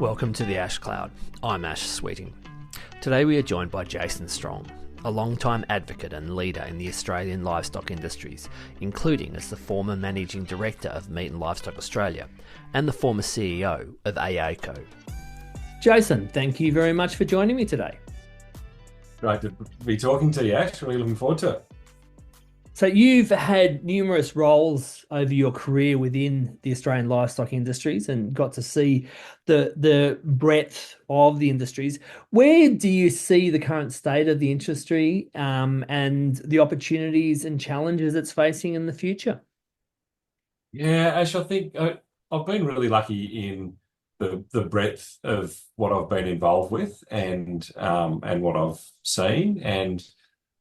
Welcome to the Ash Cloud. I'm Ash Sweeting. Today we are joined by Jason Strong, a long-time advocate and leader in the Australian livestock industries, including as the former Managing Director of Meat and Livestock Australia and the former CEO of AACO. Jason, thank you very much for joining me today. Great to be talking to you, Ash. Really looking forward to it. So you've had numerous roles over your career within the Australian livestock industries and got to see the breadth of the industries. Where do you see the current state of the industry and the opportunities and challenges it's facing in the future? Yeah, Ash, I think I've been really lucky in the breadth of what I've been involved with and what I've seen. And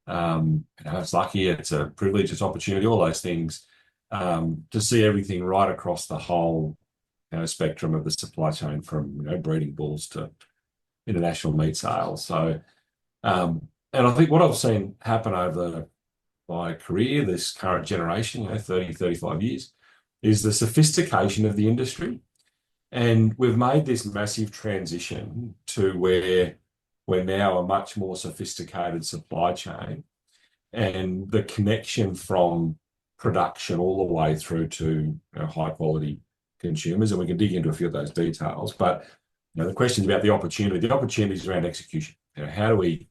it's lucky, it's a privilege, it's opportunity, all those things, to see everything right across the whole spectrum of the supply chain, from breeding bulls to international meat sales. So, and I think what I've seen happen over my career, this current generation, 30, 35 years, is the sophistication of the industry. And we've made this massive transition to where we're now a much more sophisticated supply chain, and the connection from production all the way through to high quality consumers. And we can dig into a few of those details. But the questions about the opportunities around execution. How do we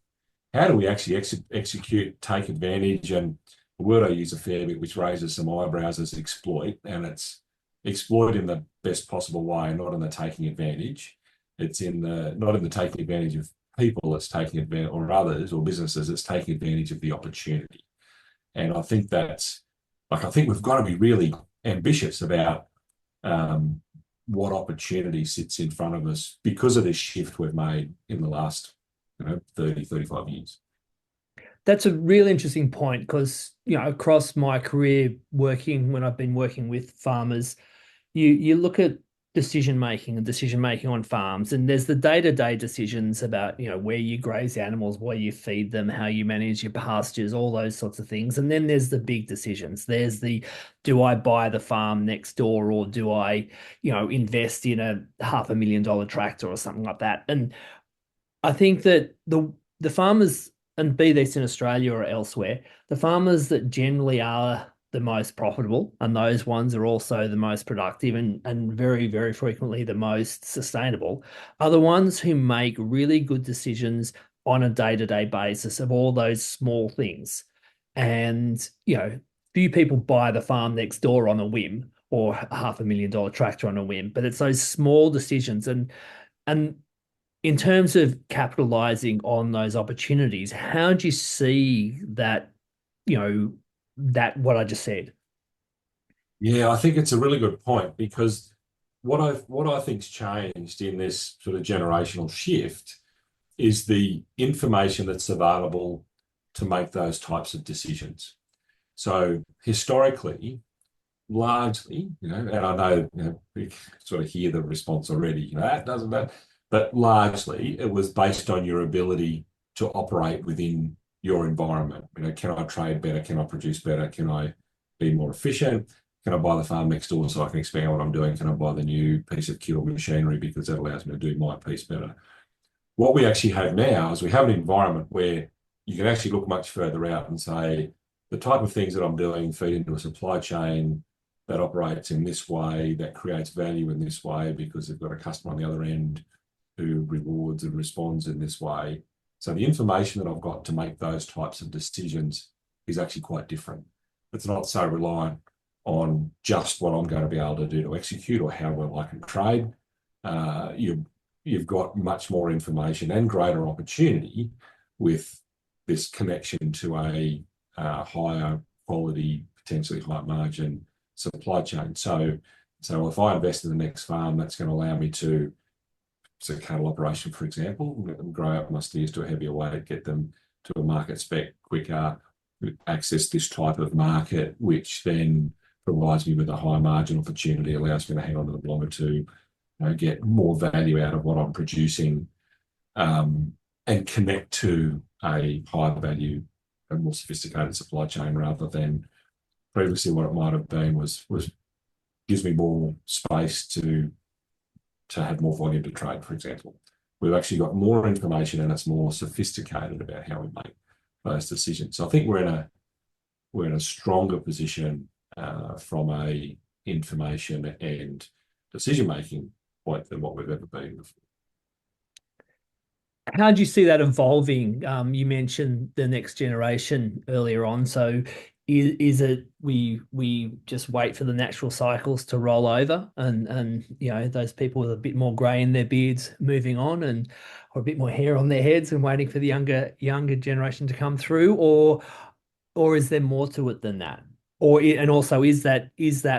actually execute, take advantage? And the word I use a fair bit, which raises some eyebrows, is exploit. And it's exploit in the best possible way, not in the taking advantage. It's not in the taking advantage of people that's taking advantage, or others or businesses that's taking advantage of the opportunity. And I think we've got to be really ambitious about what opportunity sits in front of us because of this shift we've made in the last 30, 35 years. That's a really interesting point because, across my career when I've been working with farmers, you look at decision making on farms, and there's the day-to-day decisions about where you graze animals, where you feed them, how you manage your pastures, all those sorts of things. And then there's the big decisions. There's do I buy the farm next door, or do I invest in a $500,000 tractor or something like that? And I think that the farmers, and be this in Australia or elsewhere, the farmers that generally are the most profitable, and those ones are also the most productive and very, very frequently the most sustainable, are the ones who make really good decisions on a day-to-day basis of all those small things. And, few people buy the farm next door on a whim, or a $500,000 tractor on a whim, but it's those small decisions. And in terms of capitalizing on those opportunities, how do you see that, what I just said? Yeah, I think it's a really good point, because what I think's changed in this sort of generational shift is the information that's available to make those types of decisions. So historically, largely, and I know, we sort of hear the response already, that doesn't that, but largely it was based on your ability to operate within your environment. Can I trade better? Can I produce better? Can I be more efficient? Can I buy the farm next door so I can expand what I'm doing? Can I buy the new piece of kit or machinery because that allows me to do my piece better? What we actually have now is we have an environment where you can actually look much further out and say, the type of things that I'm doing feed into a supply chain that operates in this way, that creates value in this way, because they've got a customer on the other end who rewards and responds in this way. So the information that I've got to make those types of decisions is actually quite different. It's not so reliant on just what I'm going to be able to do to execute or how well I can trade. You've got much more information and greater opportunity with this connection to a higher quality, potentially high margin supply chain. So if I invest in the next farm, that's going to allow me to, so cattle operation, for example, grow up my steers to a heavier weight, get them to a market spec quicker, access this type of market, which then provides me with a high margin opportunity, allows me to hang on to them longer to get more value out of what I'm producing, and connect to a higher value and more sophisticated supply chain, rather than previously what it might have been was gives me more space to to have more volume to trade, for example. We've actually got more information and it's more sophisticated about how we make those decisions. So I think we're in a stronger position from a information and decision making point than what we've ever been before. How do you see that evolving? You mentioned the next generation earlier on. So is it we just wait for the natural cycles to roll over and those people with a bit more grey in their beards moving on and or a bit more hair on their heads and waiting for the younger generation to come through, or is there more to it than that? And also is that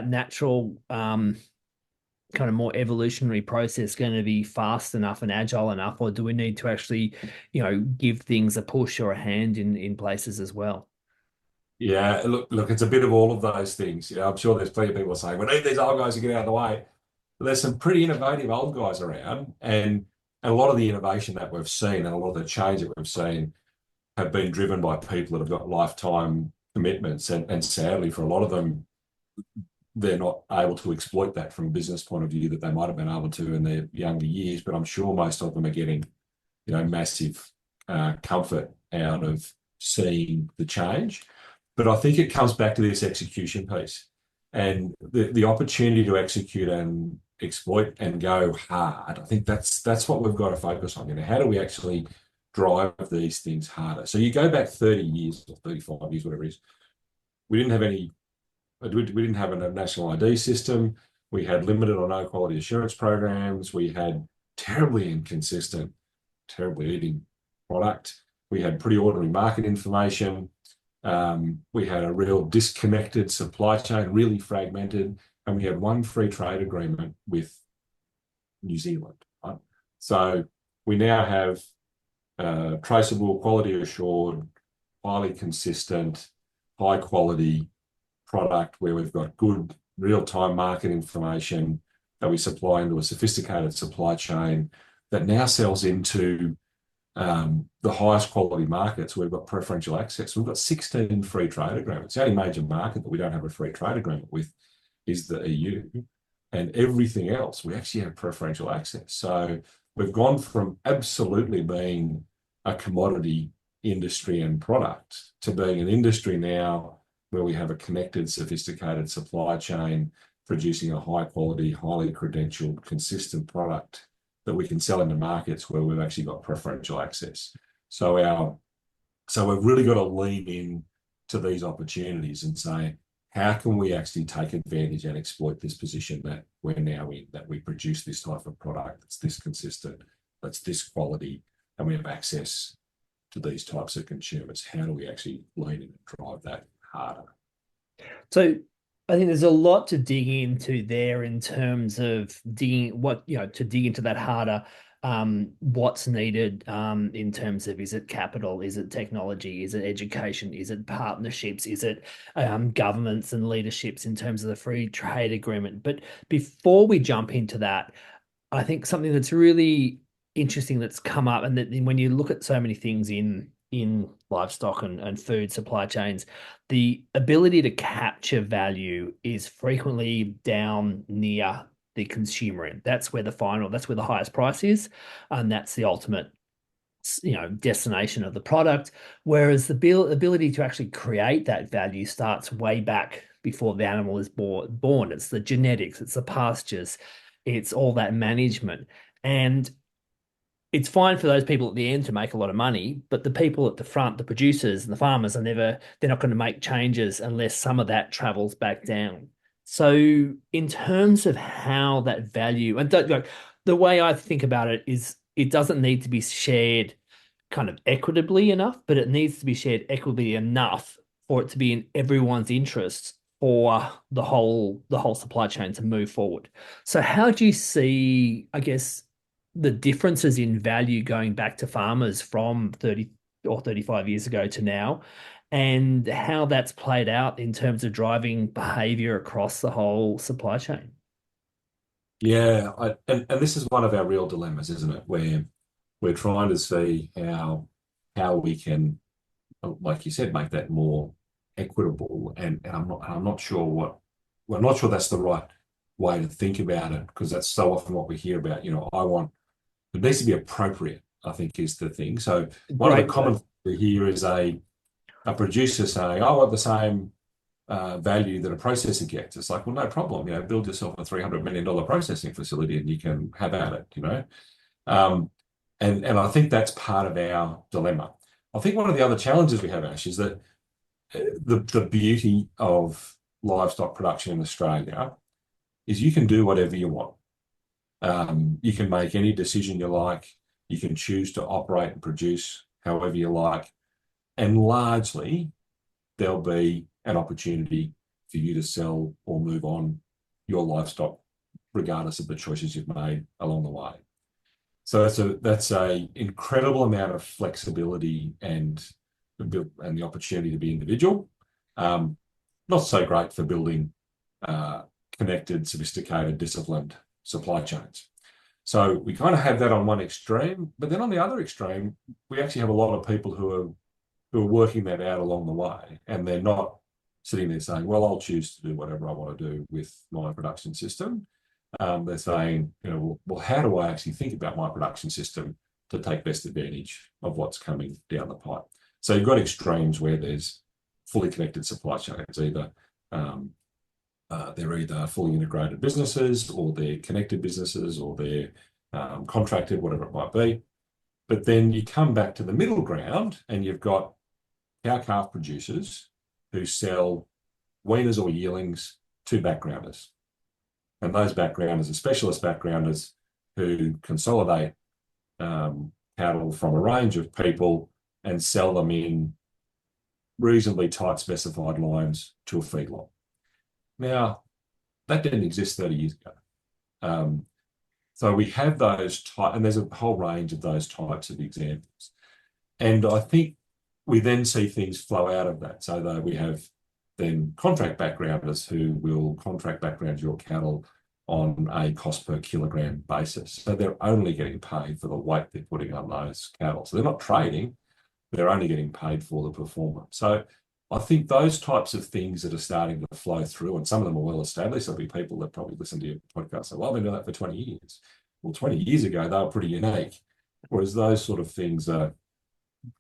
natural kind of more evolutionary process going to be fast enough and agile enough, or do we need to actually, give things a push or a hand in places as well? Yeah, look, it's a bit of all of those things. I'm sure there's plenty of people saying, we need these old guys to get out of the way. But there's some pretty innovative old guys around, and a lot of the innovation that we've seen and a lot of the change that we've seen have been driven by people that have got lifetime commitments. And sadly, for a lot of them, they're not able to exploit that from a business point of view that they might have been able to in their younger years. But I'm sure most of them are getting, massive comfort out of seeing the change. But I think it comes back to this execution piece and the opportunity to execute and exploit and go hard. I think that's what we've got to focus on. How do we actually drive these things harder? So you go back 30 years or 35 years, whatever it is, we didn't have a national ID system. We had limited or no quality assurance programs. We had terribly inconsistent, terribly eating product. We had pretty ordinary market information. We had a real disconnected supply chain, really fragmented, and we had one free trade agreement with New Zealand. Right? So we now have traceable, quality assured, highly consistent, high quality product where we've got good real-time market information that we supply into a sophisticated supply chain that now sells into the highest quality markets. We've got preferential access. We've got 16 free trade agreements. The only major market that we don't have a free trade agreement with is the EU. And everything else, we actually have preferential access. So we've gone from absolutely being a commodity industry and product to being an industry now where we have a connected, sophisticated supply chain producing a high quality, highly credentialed, consistent product that we can sell into markets where we've actually got preferential access. So we've really got to lean in to these opportunities and say, how can we actually take advantage and exploit this position that we're now in, that we produce this type of product that's this consistent, that's this quality, and we have access to these types of consumers? How do we actually lean in and drive that harder? So I think there's a lot to dig into there in terms of to dig into that harder. What's needed in terms of, is it capital, is it technology, is it education, is it partnerships, is it governments and leaderships in terms of the free trade agreement. But before we jump into that, I think something that's really interesting that's come up, and that when you look at so many things in livestock and food supply chains, the ability to capture value is frequently down near the consumer end. That's where the highest price is, and that's the ultimate, destination of the product. Whereas the ability to actually create that value starts way back before the animal is born. It's the genetics, it's the pastures, it's all that management. And it's fine for those people at the end to make a lot of money, but the people at the front, the producers and the farmers, they're not going to make changes unless some of that travels back down. So in terms of how that value, and the way I think about it is, it doesn't need to be shared kind of equitably enough, but it needs to be shared equitably enough for it to be in everyone's interests for the whole supply chain to move forward. So how do you see, I guess, the differences in value going back to farmers from 30 or 35 years ago to now, and how that's played out in terms of driving behavior across the whole supply chain? Yeah, and this is one of our real dilemmas, isn't it? Where we're trying to see how we can, like you said, make that more equitable. And I'm not sure that's the right way to think about it, because that's so often what we hear about. It needs to be appropriate, I think, is the thing. So one of the Great common word. things we hear is a producer saying, "I want the same value that a processor gets." It's like, well, no problem. Build yourself a $300 million processing facility and you can have at it. Um, and I think that's part of our dilemma. I think one of the other challenges we have, Ash, is that the beauty of livestock production in Australia is you can do whatever you want. You can make any decision you like. You can choose to operate and produce however you like. And largely, there'll be an opportunity for you to sell or move on your livestock, regardless of the choices you've made along the way. So that's a incredible amount of flexibility and the opportunity to be individual. Um, Not so great for building connected, sophisticated, disciplined supply chains. So we kind of have that on one extreme, but then on the other extreme, we actually have a lot of people who are working that out along the way, and they're not sitting there saying, "Well, I'll choose to do whatever I want to do with my production system." They're saying, well, how do I actually think about my production system to take best advantage of what's coming down the pipe? So you've got extremes where there's fully connected supply chains, they're either fully integrated businesses, or they're connected businesses, or they're contracted, whatever it might be. But then you come back to the middle ground and you've got cow-calf producers who sell weaners or yearlings to backgrounders. And those backgrounders are specialist backgrounders who consolidate cattle from a range of people and sell them in reasonably tight specified lines to a feedlot. Now, that didn't exist 30 years ago. So we have those types, and there's a whole range of those types of examples. And I think we then see things flow out of that. So that we have then contract backgrounders who will contract background your cattle on a cost per kilogram basis. So they're only getting paid for the weight they're putting on those cattle. So they're not trading, they're only getting paid for the performance. So I think those types of things that are starting to flow through, and some of them are well established. There'll be people that probably listen to your podcast and say, "Well, I've been doing that for 20 years. Well, 20 years ago, they were pretty unique. Whereas those sort of things are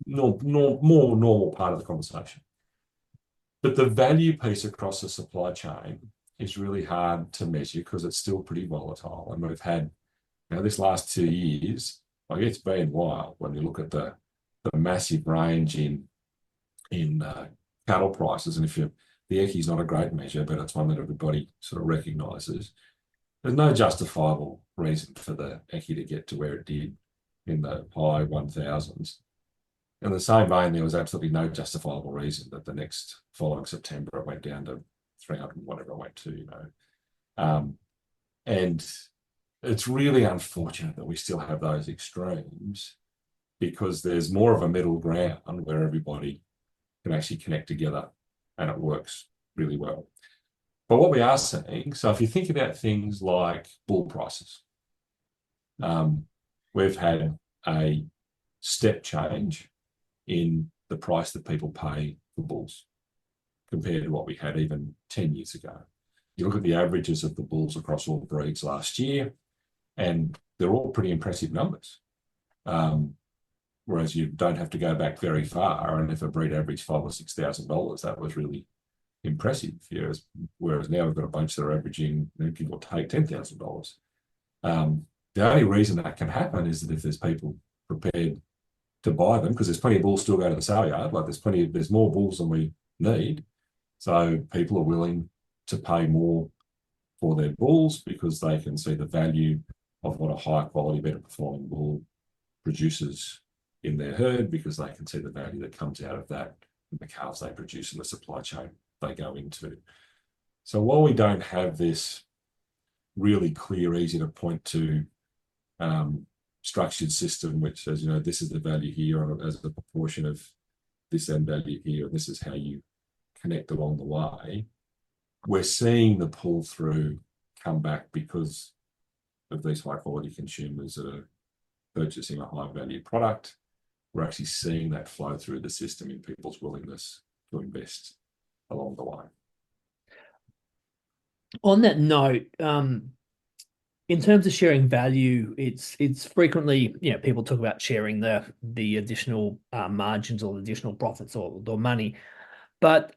more normal part of the conversation. But the value piece across the supply chain is really hard to measure because it's still pretty volatile. And we've had, this last 2 years, like it's been wild when you look at the massive range in cattle prices. And the ECI is not a great measure, but it's one that everybody sort of recognises. There's no justifiable reason for the ECI to get to where it did in the high 1000s. In the same vein, there was absolutely no justifiable reason that the next following September it went down to 300, whatever it went to, And it's really unfortunate that we still have those extremes, because there's more of a middle ground where everybody can actually connect together and it works really well. But what we are seeing, so if you think about things like bull prices, we've had a step change in the price that people pay for bulls compared to what we had even 10 years ago. You look at the averages of the bulls across all breeds last year, and they're all pretty impressive numbers. Whereas you don't have to go back very far, and if a breed averaged $5,000 or $6,000, that was really impressive. Whereas now we've got a bunch that are averaging, give or take, $10,000. The only reason that can happen is that if there's people prepared to buy them, because there's plenty of bulls still go to the sale yard. Like there's more bulls than we need. So people are willing to pay more for their bulls because they can see the value of what a high quality, better performing bull produces in their herd, because they can see the value that comes out of that in the calves they produce in the supply chain they go into. So while we don't have this really clear, easy to point to structured system which says, this is the value here as a proportion of this end value here, and this is how you connect along the way, we're seeing the pull through come back because of these high quality consumers that are purchasing a high value product. We're actually seeing that flow through the system in people's willingness to invest along the way. On that note, in terms of sharing value, it's frequently, people talk about sharing the additional margins or the additional profits or money, but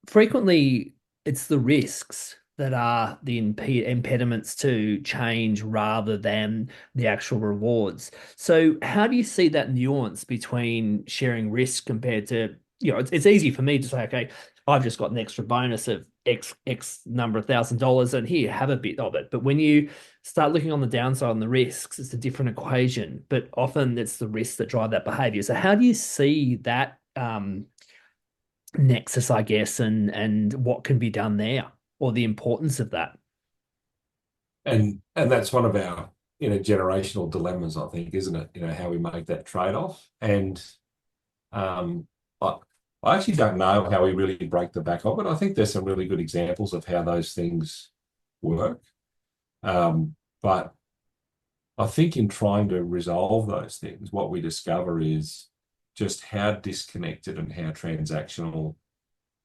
frequently it's the risks that are the impediments to change rather than the actual rewards. So how do you see that nuance between sharing risk compared to, it's easy for me to say, okay, I've just got an extra bonus of X number of $1,000 and here, have a bit of it. But when you start looking on the downside and the risks, it's a different equation, but often it's the risks that drive that behavior. So how do you see that nexus, I guess, and what can be done there, or the importance of that? And that's one of our generational dilemmas, I think, isn't it? How we make that trade-off. And um, I, I actually don't know how we really break the back of it. I think there's some really good examples of how those things work. But I think in trying to resolve those things, what we discover is just how disconnected and how transactional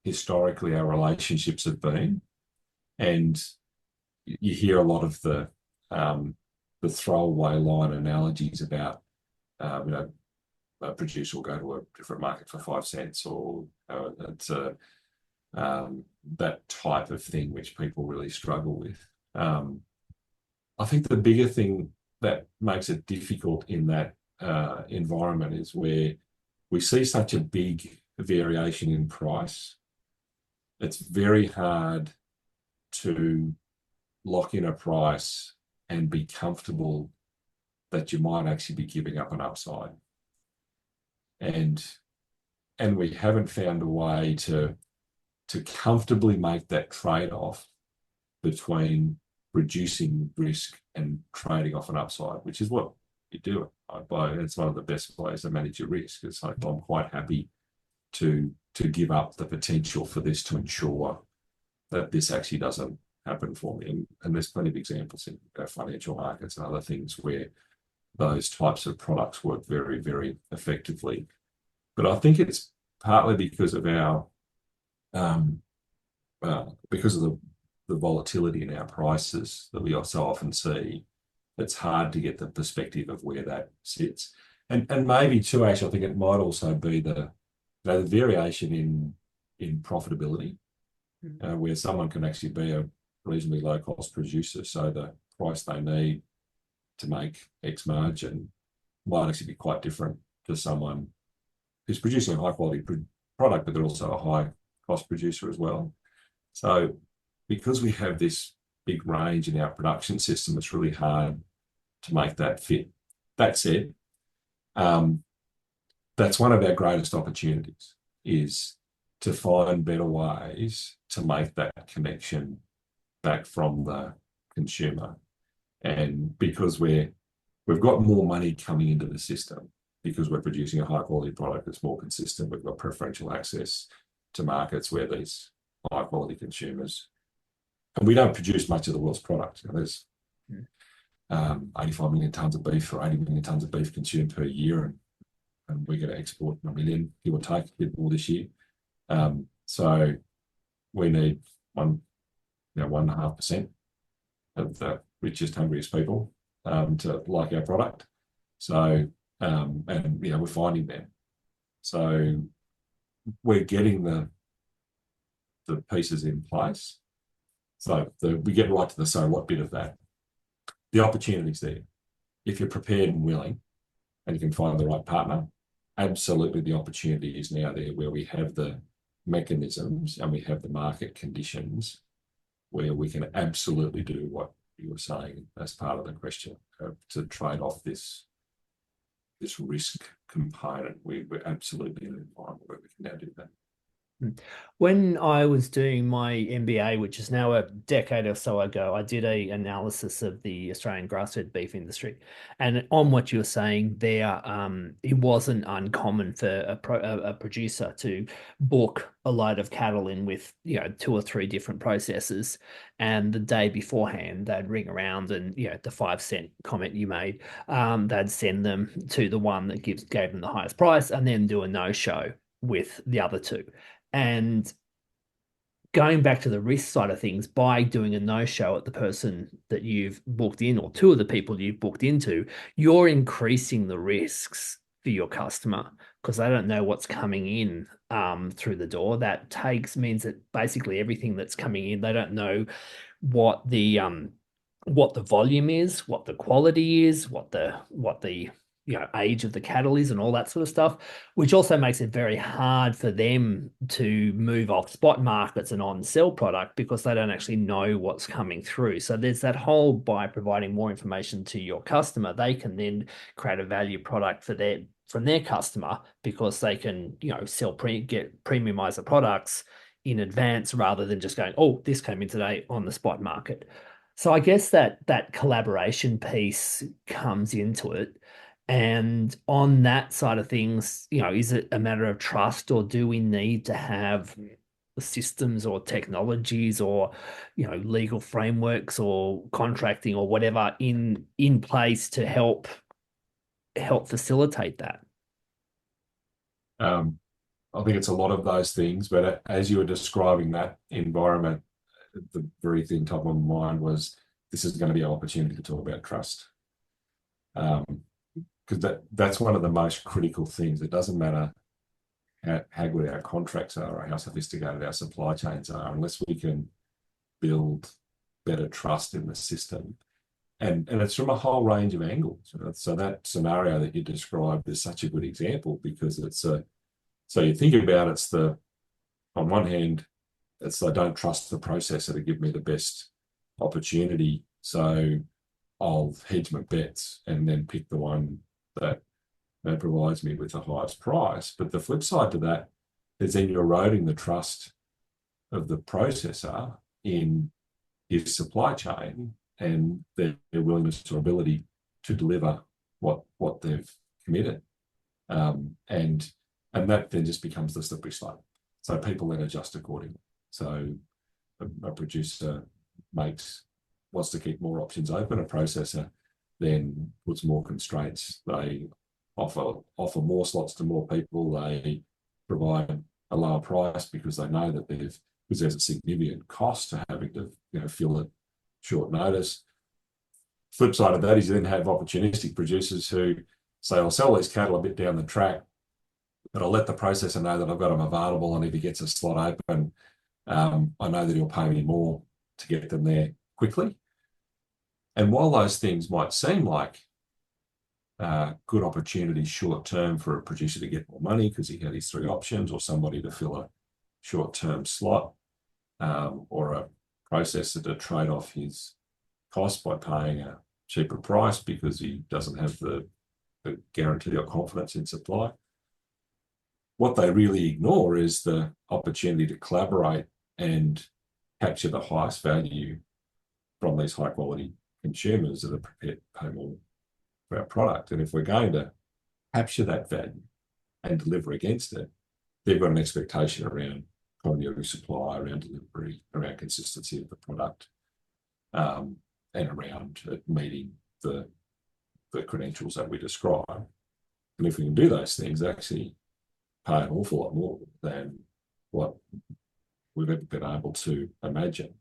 historically our relationships have been. And you hear a lot of the throwaway line analogies about you know a producer will go to a different market for 5 cents, or it's that type of thing which people really struggle with. I think the bigger thing that makes it difficult in that environment is where we see such a big variation in price. It's very hard to lock in a price and be comfortable that you might actually be giving up an upside. And we haven't found a way to comfortably make that trade-off between reducing risk and trading off an upside, which is what you do. It's one of the best ways to manage your risk. It's like I'm quite happy to give up the potential for this to ensure that this actually doesn't happen for me. And there's plenty of examples in financial markets and other things where those types of products work very, very effectively. But I think it's partly because of our because of the volatility in our prices that we so often see. It's hard to get the perspective of where that sits. And maybe too, actually, I think it might also be the variation in profitability, where someone can actually be a reasonably low cost producer, so the price they need to make X margin might actually be quite different to someone who's producing a high quality product, but they're also a high cost producer as well. So because we have this big range in our production system, it's really hard to make that fit. That said, that's one of our greatest opportunities, is to find better ways to make that connection back from the consumer. And because we've got more money coming into the system, because we're producing a high quality product that's more consistent, we've got preferential access to markets where these high quality consumers, and we don't produce much of the world's product. There's 85 million tons of beef or 80 million tons of beef consumed per year, and we're going to export a million, give or take, a bit more this year. So we need 1.5% of the richest, hungriest people to like our product. So and we're finding them. So we're getting the pieces in place. So we get right to the so what bit of that. The opportunity's there. If you're prepared and willing, and you can find the right partner, absolutely the opportunity is now there, where we have the mechanisms and we have the market conditions where we can absolutely do what you were saying as part of the question, to trade off this risk component. We're absolutely in an environment where we can now do that. When I was doing my MBA, which is now a decade or so ago, I did a analysis of the Australian grass-fed beef industry, and on what you were saying there, it wasn't uncommon for a producer to book a load of cattle in with 2 or 3 different processors, and the day beforehand they'd ring around and the 5 cent comment you made, they'd send them to the one that gave them the highest price, and then do a no-show with the other two. And going back to the risk side of things, by doing a no-show at the person that you've booked in, or two of the people you've booked into, you're increasing the risks for your customer because they don't know what's coming in through the door. That takes means that basically everything that's coming in, they don't know what the volume is, what the quality is, what the age of the cattle is, and all that sort of stuff, which also makes it very hard for them to move off spot markets and on sell product because they don't actually know what's coming through. So there's that whole, by providing more information to your customer, they can then create a value product for their from their customer because they can get premiumize the products in advance rather than just going, oh, this came in today on the spot market. So I guess that collaboration piece comes into it. And on that side of things, is it a matter of trust, or do we need to have systems or technologies or, legal frameworks or contracting or whatever in place to help facilitate that? Um, I think it's a lot of those things, but as you were describing that environment, the very thing top of my mind was this is going to be an opportunity to talk about trust. Because that's one of the most critical things. It doesn't matter how good our contracts are or how sophisticated our supply chains are, unless we can build better trust in the system. And it's from a whole range of angles. So that scenario that you described is such a good example because so you think about on one hand, it's I don't trust the processor to give me the best opportunity. So I'll hedge my bets and then pick the one that provides me with the highest price. But the flip side to that is then you're eroding the trust of the processor in his supply chain and their willingness or ability to deliver what they've committed. And that then just becomes the slippery slope. So people then adjust accordingly. So a producer wants to keep more options open. A processor then puts more constraints. They offer more slots to more people. They provide a lower price because they know that because there's a significant cost to having to fill at short notice. Flip side of that is you then have opportunistic producers who say, I'll sell these cattle a bit down the track, but I'll let the processor know that I've got them available, and if he gets a slot open, I know that he'll pay me more to get them there quickly. And while those things might seem like good opportunities short term for a producer to get more money because he had his three options, or somebody to fill a short-term slot, or a processor to trade off his cost by paying a cheaper price because he doesn't have the guarantee or confidence in supply. What they really ignore is the opportunity to collaborate and capture the highest value from these high quality consumers that are prepared to pay more for our product. And if we're going to capture that value and deliver against it, they've got an expectation around continuity of supply, around delivery, around consistency of the product, and around meeting the credentials that we describe. And if we can do those things, actually pay an awful lot more than what we've ever been able to imagine.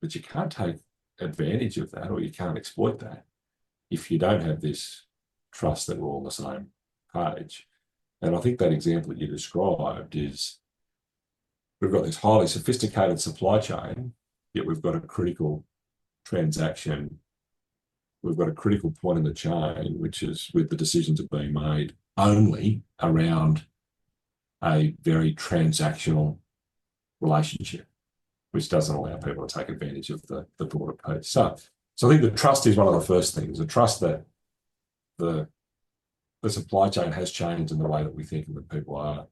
But you can't take advantage of that, or you can't exploit that, if you don't have this trust that we're all on the same page. And I think that example that you described is we've got this highly sophisticated supply chain, yet we've got a critical transaction. We've got a critical point in the chain, which is with the decisions are being made only around a very transactional relationship, which doesn't allow people to take advantage of the broader piece. So I think the trust is one of the first things, the trust that the supply chain has changed in the way that we think, and that people are,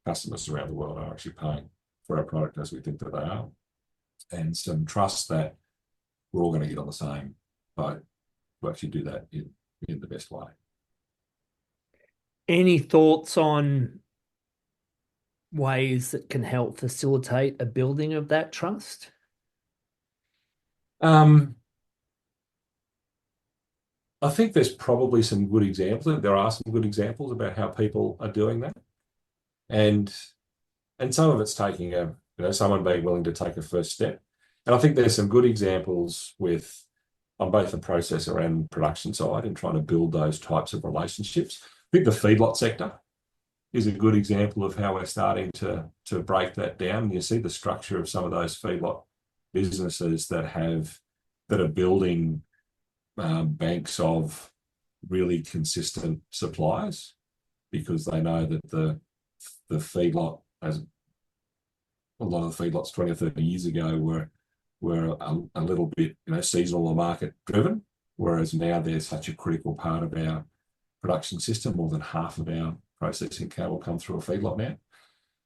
customers around the world are actually paying for our product as we think that they are. And some trust that we're all going to get on the same boat to actually do that in the best way. Any thoughts on ways that can help facilitate a building of that trust? I think there's probably some good examples. There are some good examples about how people are doing that. And some of it's taking a someone being willing to take a first step. And I think there's some good examples with on both the processor and production side in trying to build those types of relationships. I think the feedlot sector is a good example of how we're starting to break that down. You see the structure of some of those feedlot businesses that are building banks of really consistent suppliers because they know that the feedlot, as a lot of the feedlots 20 or 30 years ago were a little bit seasonal or market driven, whereas now they're such a critical part of our production system. More than half of our processing cattle come through a feedlot now.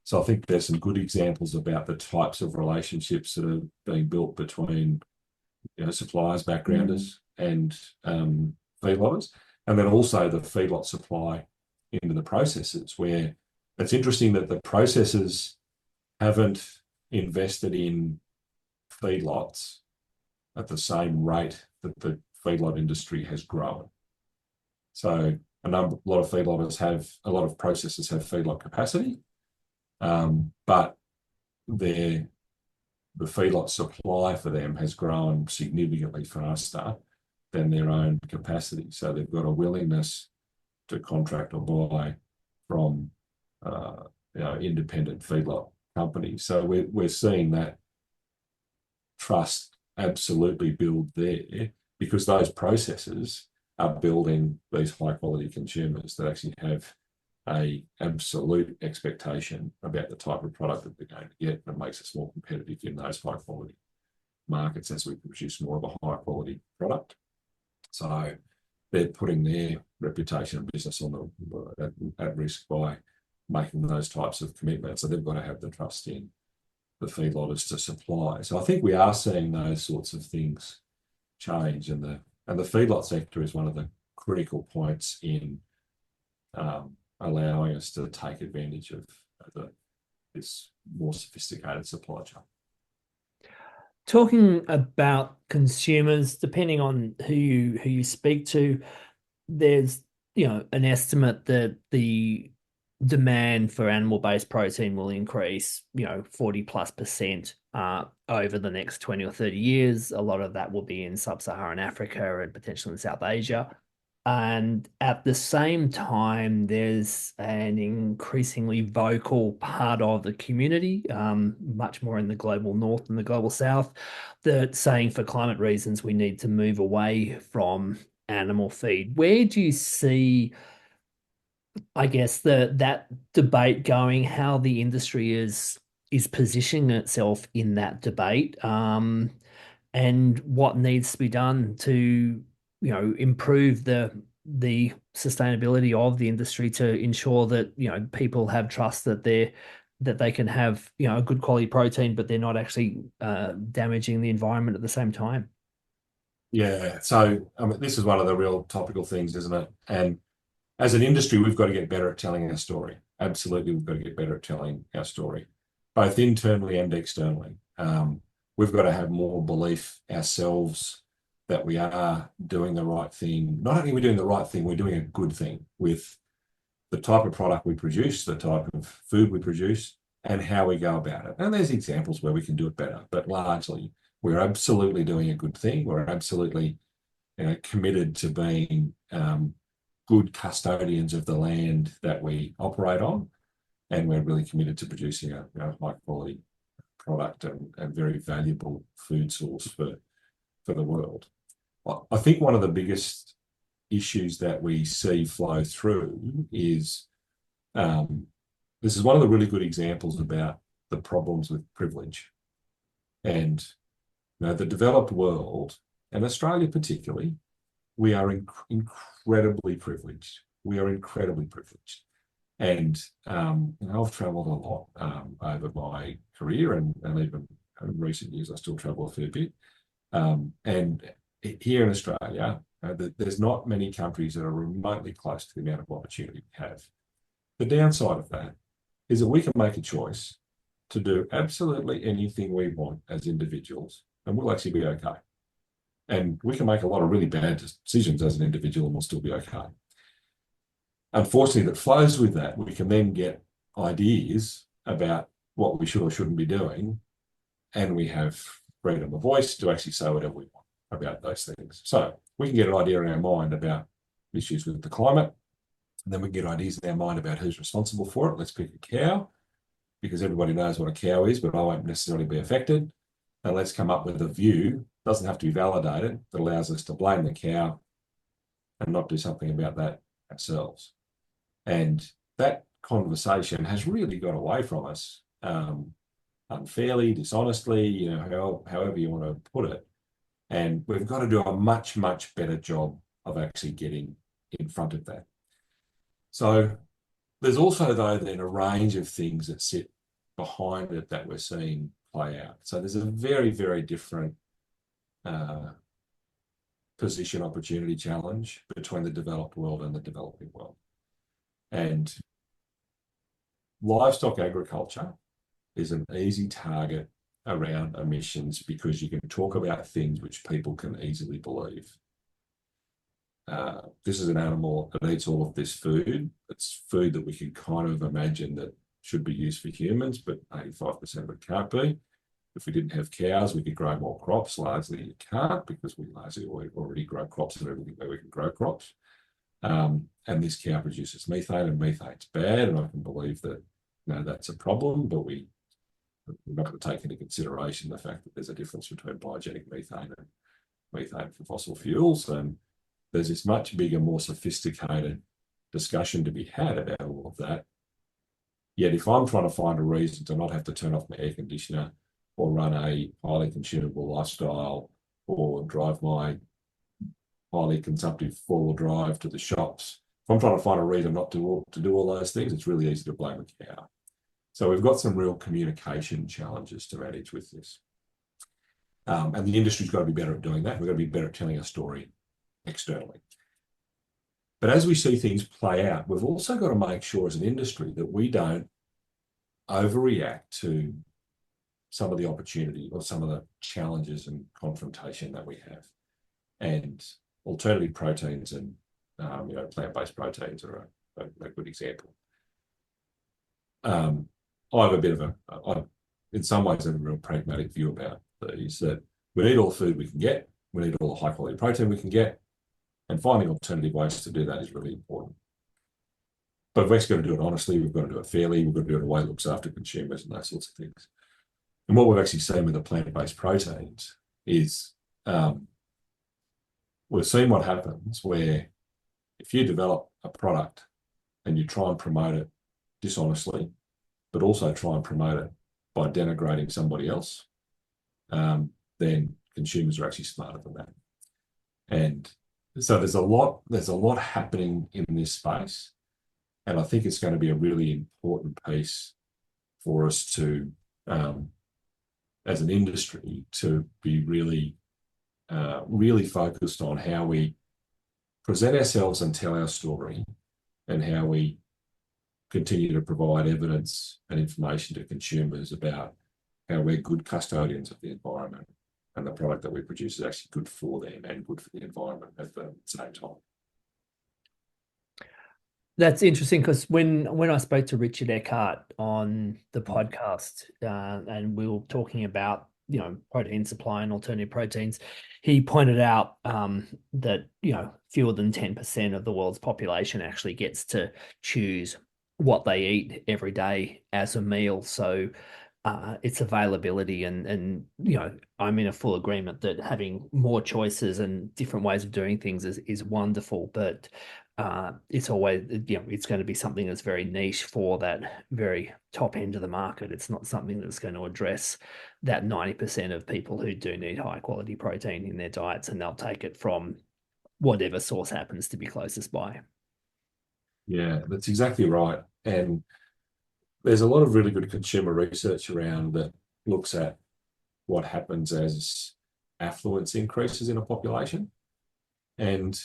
So I think there's some good examples about the types of relationships that are being built between suppliers, backgrounders, and feedlotters, and then also the feedlot supply into the processors, where it's interesting that the processors haven't invested in feedlots at the same rate that the feedlot industry has grown. So a lot of processors have feedlot capacity, but the feedlot supply for them has grown significantly faster than their own capacity. So they've got a willingness to contract or buy from independent feedlot companies. So we're seeing that trust absolutely build there because those processors are building these high quality consumers that actually have a absolute expectation about the type of product that they're going to get, and it makes us more competitive in those high quality markets as we produce more of a high quality product. So they're putting their reputation and business at risk by making those types of commitments. So they've got to have the trust in the feedlotters to supply. So I think we are seeing those sorts of things change, and the feedlot sector is one of the critical points in allowing us to take advantage of this more sophisticated supply chain. Talking about consumers, depending on who you speak to, there's an estimate that the demand for animal-based protein will increase 40+% over the next 20 or 30 years. A lot of that will be in sub-Saharan Africa and potentially in South Asia. And at the same time, there's an increasingly vocal part of the community, much more in the global north than the global south, that's saying for climate reasons, we need to move away from animal feed. Where do you see, I guess, that debate going, how the industry is positioning itself in that debate, and what needs to be done to improve the sustainability of the industry to ensure that people have trust that they can have a good quality protein, but they're not actually damaging the environment at the same time. Yeah, so this is one of the real topical things, isn't it? And as an industry, we've got to get better at telling our story. Absolutely, we've got to get better at telling our story, both internally and externally. We've got to have more belief ourselves that we are doing the right thing. Not only are we doing the right thing, we're doing a good thing with the type of product we produce, the type of food we produce, and how we go about it. And there's examples where we can do it better, but largely we're absolutely doing a good thing. We're absolutely committed to being good custodians of the land that we operate on, and we're really committed to producing a high quality product and very valuable food source for the world. I think one of the biggest issues that we see flow through is this is one of the really good examples about the problems with privilege. And the developed world, and Australia particularly, we are incredibly privileged. We are incredibly privileged. And I've travelled a lot over my career, and even in recent years, I still travel a fair bit. And here in Australia, there's not many countries that are remotely close to the amount of opportunity we have. The downside of that is that we can make a choice to do absolutely anything we want as individuals, and we'll actually be okay. And we can make a lot of really bad decisions as an individual and we'll still be okay. Unfortunately, that flows with that, we can then get ideas about what we should or shouldn't be doing, and we have freedom of voice to actually say whatever we want about those things. So we can get an idea in our mind about issues with the climate, and then we get ideas in our mind about who's responsible for it. Let's pick a cow, because everybody knows what a cow is, but I won't necessarily be affected. And let's come up with a view, doesn't have to be validated, that allows us to blame the cow and not do something about that ourselves. And that conversation has really got away from us, unfairly, dishonestly, however you want to put it. And we've got to do a much, much better job of actually getting in front of that. So there's also, though, then a range of things that sit behind it that we're seeing play out. So there's a very, very different position opportunity challenge between the developed world and the developing world. And livestock agriculture is an easy target around emissions because you can talk about things which people can easily believe. This is an animal that eats all of this food. It's food that we can kind of imagine that should be used for humans, but 85% of it can't be. If we didn't have cows, we could grow more crops. Largely, you can't, because we largely already grow crops and everything where we can grow crops. And this cow produces methane, and methane's bad, and I can believe that that's a problem, but we're not going to take into consideration the fact that there's a difference between biogenic methane and methane from fossil fuels. And there's this much bigger, more sophisticated discussion to be had about all of that. Yet if I'm trying to find a reason to not have to turn off my air conditioner or run a highly consumable lifestyle or drive my highly consumptive four-wheel drive to the shops, if I'm trying to find a reason not to do all those things, it's really easy to blame a cow. So we've got some real communication challenges to manage with this. And the industry's got to be better at doing that. We've got to be better at telling a story externally. But as we see things play out, we've also got to make sure as an industry that we don't overreact to some of the opportunity or some of the challenges and confrontation that we have. And alternative proteins and plant-based proteins are a good example. I have a bit of in some ways, I have a real pragmatic view about these, that we need all the food we can get, we need all the high quality protein we can get, and finding alternative ways to do that is really important. But we've actually got to do it honestly, we've got to do it fairly, we've got to do it in a way that looks after consumers and those sorts of things. And what we've actually seen with the plant-based proteins is we've seen what happens where if you develop a product and you try and promote it dishonestly, but also try and promote it by denigrating somebody else, then consumers are actually smarter than that. And so there's a lot happening in this space. And I think it's going to be a really important piece for us to, as an industry, to be really, really focused on how we present ourselves and tell our story, and how we continue to provide evidence and information to consumers about how we're good custodians of the environment, and the product that we produce is actually good for them and good for the environment at the same time. That's interesting, because when I spoke to Richard Eckhart on the podcast, and we were talking about protein supply and alternative proteins, he pointed out that fewer than 10% of the world's population actually gets to choose what they eat every day as a meal. So its availability, and I'm in a full agreement that having more choices and different ways of doing things is wonderful, but it's always it's going to be something that's very niche for that very top end of the market. It's not something that's going to address that 90% of people who do need high quality protein in their diets, and they'll take it from whatever source happens to be closest by. Yeah, that's exactly right. And there's a lot of really good consumer research around that looks at what happens as affluence increases in a population. And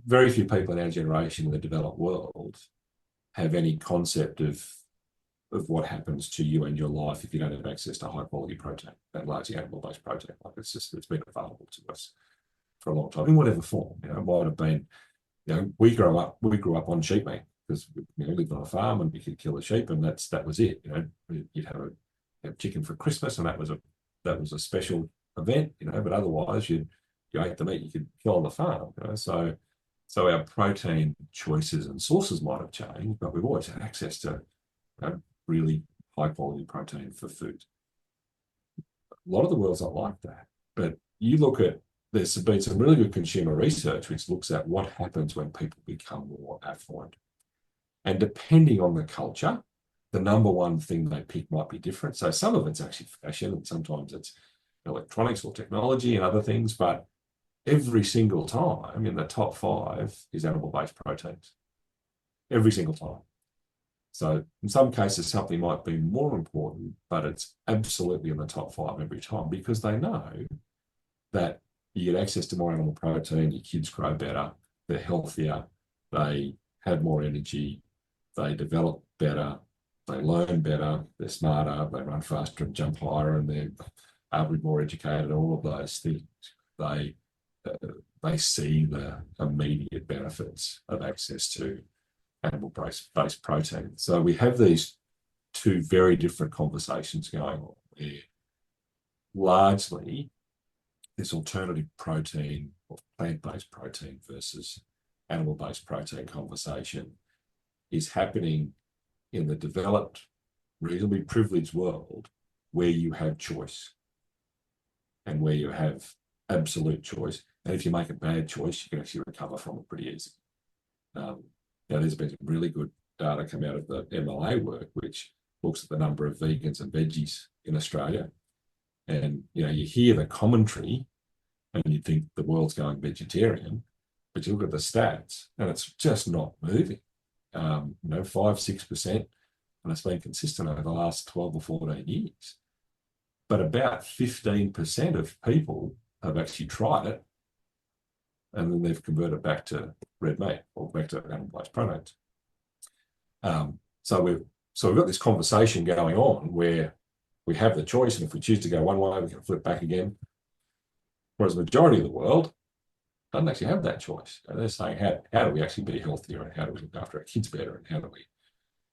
very few people in our generation in the developed world have any concept of what happens to you and your life if you don't have access to high quality protein, that largely animal-based protein. Like it's been available to us for a long time in whatever form. It might have been, we grew up on sheep meat. because we lived on a farm and we could kill a sheep, and that was it. You'd have chicken for Christmas, and that was a special event. But otherwise, you ate the meat you could kill on the farm. So our protein choices and sources might have changed, but we've always had access to really high quality protein for food. A lot of the world's not like that. But you look at, there's been some really good consumer research which looks at what happens when people become more affluent. And depending on the culture, the number one thing they pick might be different. So some of it's actually fashion, and sometimes it's electronics or technology and other things. But every single time in the top five is animal-based proteins. Every single time. So in some cases, something might be more important, but it's absolutely in the top five every time because they know that you get access to more animal protein, your kids grow better, they're healthier, they have more energy, they develop better, they learn better, they're smarter, they run faster and jump higher, and they're able to be more educated, all of those things. They they see the immediate benefits of access to animal-based protein. So we have these two very different conversations going on where largely this alternative protein or plant-based protein versus animal-based protein conversation is happening in the developed, reasonably privileged world where you have choice and where you have absolute choice. And if you make a bad choice, you can actually recover from it pretty easy. There's been some really good data come out of the MLA work, which looks at the number of vegans and veggies in Australia. And, you hear the commentary and you think the world's going vegetarian, but you look at the stats and it's just not moving. 5-6%, and it's been consistent over the last 12 or 14 years. But about 15% of people have actually tried it, and then they've converted back to red meat or back to animal-based proteins. So we've got this conversation going on where we have the choice, and if we choose to go one way, we can flip back again. Whereas the majority of the world doesn't actually have that choice. They're saying, how do we actually be healthier, and how do we look after our kids better, and how do we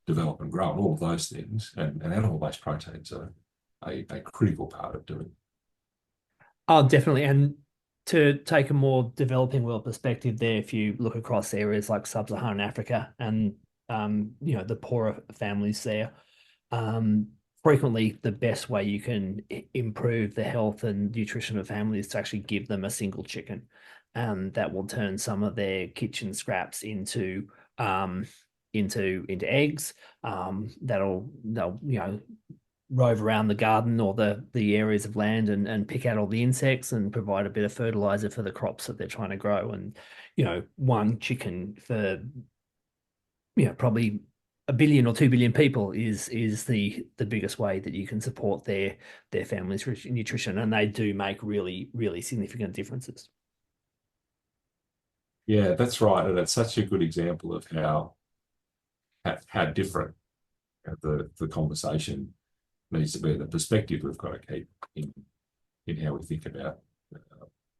develop and grow, and all of those things. And animal-based proteins are a critical part of doing. Oh, definitely. And to take a more developing world perspective there, if you look across areas like sub-Saharan Africa and the poorer families there, frequently the best way you can improve the health and nutrition of families is to actually give them a single chicken. And that will turn some of their kitchen scraps into eggs. They'll rove around the garden or the areas of land and pick out all the insects and provide a bit of fertilizer for the crops that they're trying to grow. And one chicken for probably 1 billion or 2 billion people is the biggest way that you can support their family's nutrition, and they do make really, really significant differences. Yeah, that's right. And it's such a good example of how different the conversation needs to be, the perspective we've got to keep in how we think about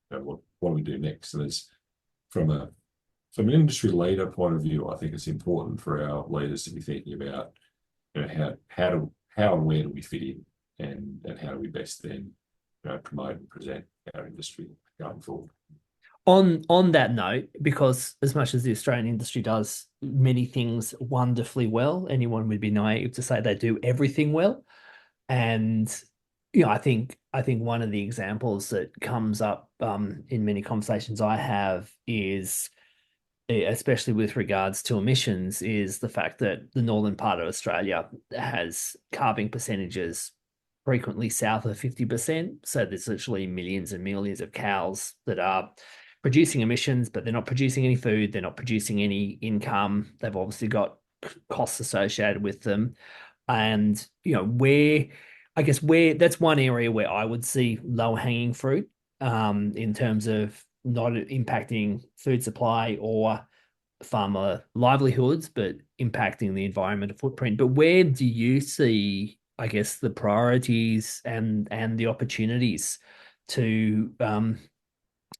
what do we do next. And it's from an industry leader point of view, I think it's important for our leaders to be thinking about how and where do we fit in, and how do we best then promote and present our industry going forward. On that note, because as much as the Australian industry does many things wonderfully well, anyone would be naive to say they do everything well. And I think one of the examples that comes up in many conversations I have is, especially with regards to emissions, is the fact that the northern part of Australia has calving percentages frequently south of 50%. So there's literally millions and millions of cows that are producing emissions, but they're not producing any food. They're not producing any income. They've obviously got costs associated with them. And, where that's one area where I would see low hanging fruit in terms of not impacting food supply or farmer livelihoods, but impacting the environmental footprint. But where do you see, I guess, the priorities and the opportunities to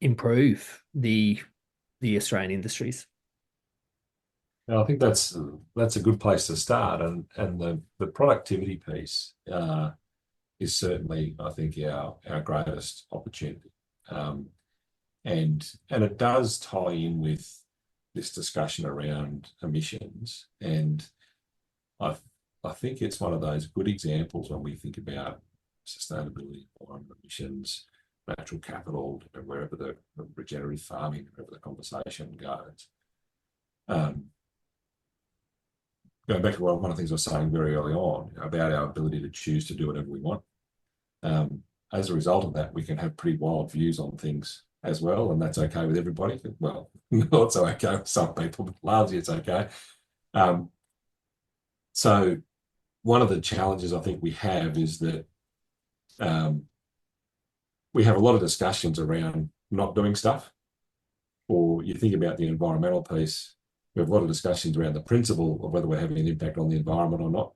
improve the Australian industries? And I think that's a good place to start, and the productivity piece is certainly, I think, our greatest opportunity, um, and it does tie in with this discussion around emissions, and I I think it's one of those good examples when we think about sustainability, environment, emissions, natural capital, and wherever the regenerative farming, wherever the conversation goes. Um, Going back to one of the things I was saying very early on about our ability to choose to do whatever we want. Um, as a result of that, we can have pretty wild views on things as well, and that's okay with everybody. Well, not so okay with some people, but largely it's okay. Um, so one of the challenges I think we have is that um, we have a lot of discussions around not doing stuff, or you think about the environmental piece, we have a lot of discussions around the principle of whether we're having an impact on the environment or not.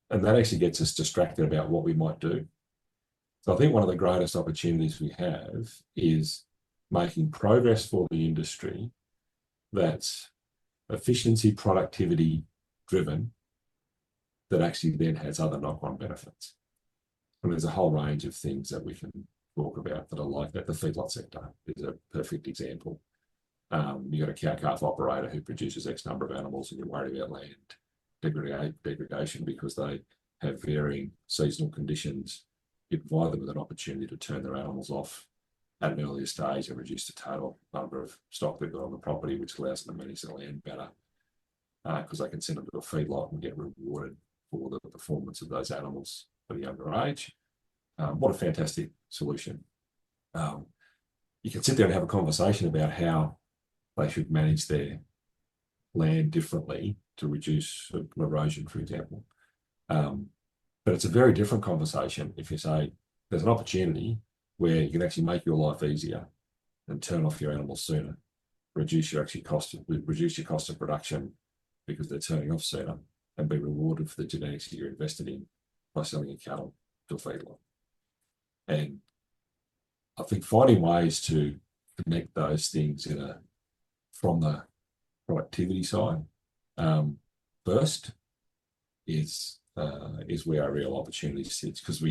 And that actually gets us distracted about what we might do. So I think one of the greatest opportunities we have is making progress for the industry that's efficiency, productivity driven, that actually then has other knock-on benefits. And there's a whole range of things that we can talk about that are like that. The feedlot sector is a perfect example. You've got a cow-calf operator who produces X number of animals, and you're worried about land degradation because they have varying seasonal conditions. You provide them with an opportunity to turn their animals off at an earlier stage and reduce the total number of stock they've got on the property, which allows them to manage the land better because they can send them to a feedlot and get rewarded for the performance of those animals at a younger age. What a fantastic solution. You can sit there and have a conversation about how they should manage their land differently to reduce erosion, for example. But it's a very different conversation if you say there's an opportunity where you can actually make your life easier and turn off your animals sooner, reduce your cost of production because they're turning off sooner, and be rewarded for the genetics that you're invested in by selling your cattle to a feedlot. And I think finding ways to connect those things from the productivity side first is where our real opportunity sits, because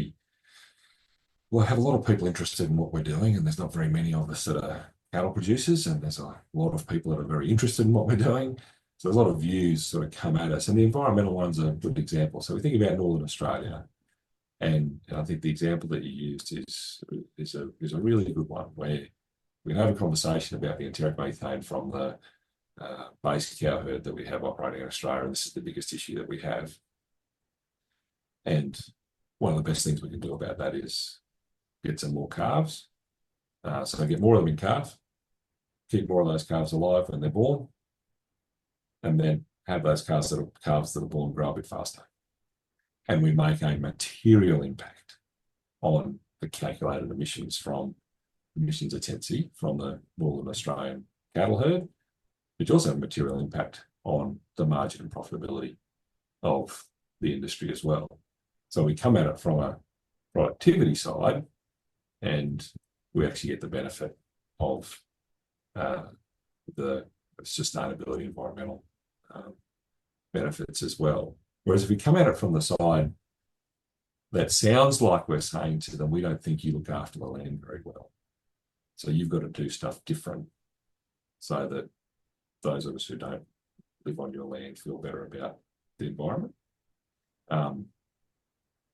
we'll have a lot of people interested in what we're doing, and there's not very many of us that are cattle producers, and there's a lot of people that are very interested in what we're doing. So there's a lot of views sort of come at us, and the environmental one's a good example. So we think about Northern Australia, and I think the example that you used is a really good one where we can have a conversation about the enteric methane from the base cow herd that we have operating in Australia, and this is the biggest issue that we have. And one of the best things we can do about that is get some more calves. So get more of them in calf, keep more of those calves alive when they're born, and then have those calves that are born grow a bit faster. And we make a material impact on the calculated emissions intensity from the Northern Australian cattle herd, which also have a material impact on the margin and profitability of the industry as well. So we come at it from a productivity side, and we actually get the benefit of the sustainability, environmental benefits as well. Whereas if we come at it from the side that sounds like we're saying to them, we don't think you look after the land very well, so you've got to do stuff different so that those of us who don't live on your land feel better about the environment.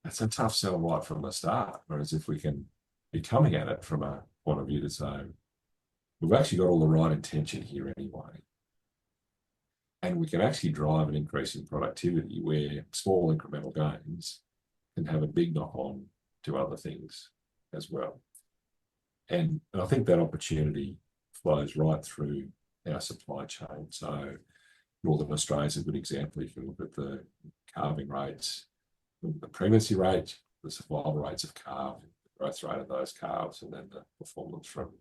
It's a tough sell right from the start. Whereas if we can be coming at it from a point of view to say, we've actually got all the right intention here anyway, and we can actually drive an increase in productivity where small incremental gains can have a big knock on to other things as well. And I think that opportunity flows right through our supply chain. So Northern Australia is a good example. You can look at the calving rates, the pregnancy rate, the survival rates of calves, the growth rate of those calves, and then the performance from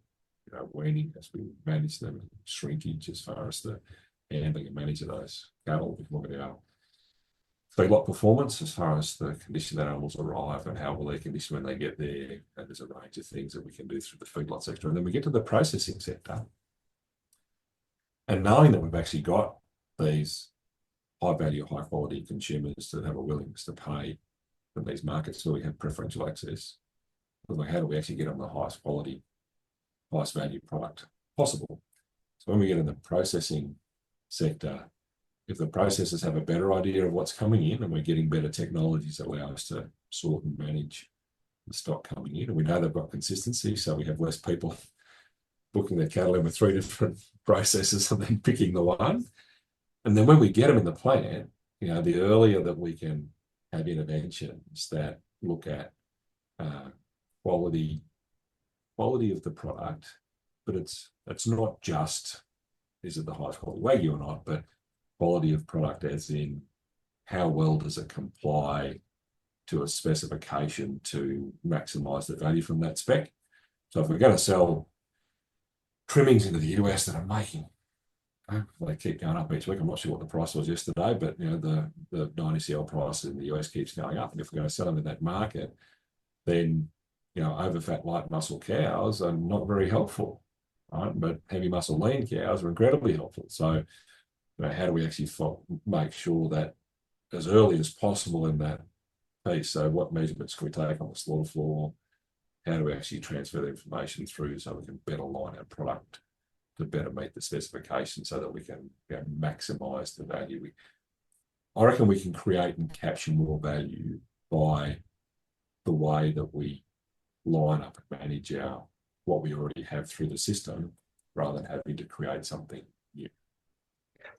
weaning as we manage them, shrinkage as far as the handling and managing those cattle. We can look at our feedlot performance as far as the condition that animals arrive and how will they condition when they get there. And there's a range of things that we can do through the feedlot sector. And then we get to the processing sector. And knowing that we've actually got these high value, high quality consumers to have a willingness to pay in these markets so we have preferential access. Like, how do we actually get them the highest quality, highest value product possible? So when we get in the processing sector, if the processors have a better idea of what's coming in and we're getting better technologies that allow us to sort and manage the stock coming in, and we know they've got consistency, so we have less people booking their cattle in with 3 different processors and then picking the one. And then when we get them in the plant, the earlier that we can have interventions that look at quality of the product, but it's not just is it the highest quality Wagyu or not, but quality of product as in how well does it comply to a specification to maximize the value from that spec. So if we're going to sell trimmings into the US that are making, they keep going up each week. I'm not sure what the price was yesterday, but the 90CL price in the US keeps going up. And if we're going to sell them in that market, then overfat light muscle cows are not very helpful, right? But heavy muscle lean cows are incredibly helpful. So how do we actually make sure that as early as possible in that piece? So what measurements can we take on the slaughter floor? How do we actually transfer the information through so we can better line our product to better meet the specification so that we can maximize the value? I reckon we can create and capture more value by the way that we line up and manage what we already have through the system rather than having to create something new.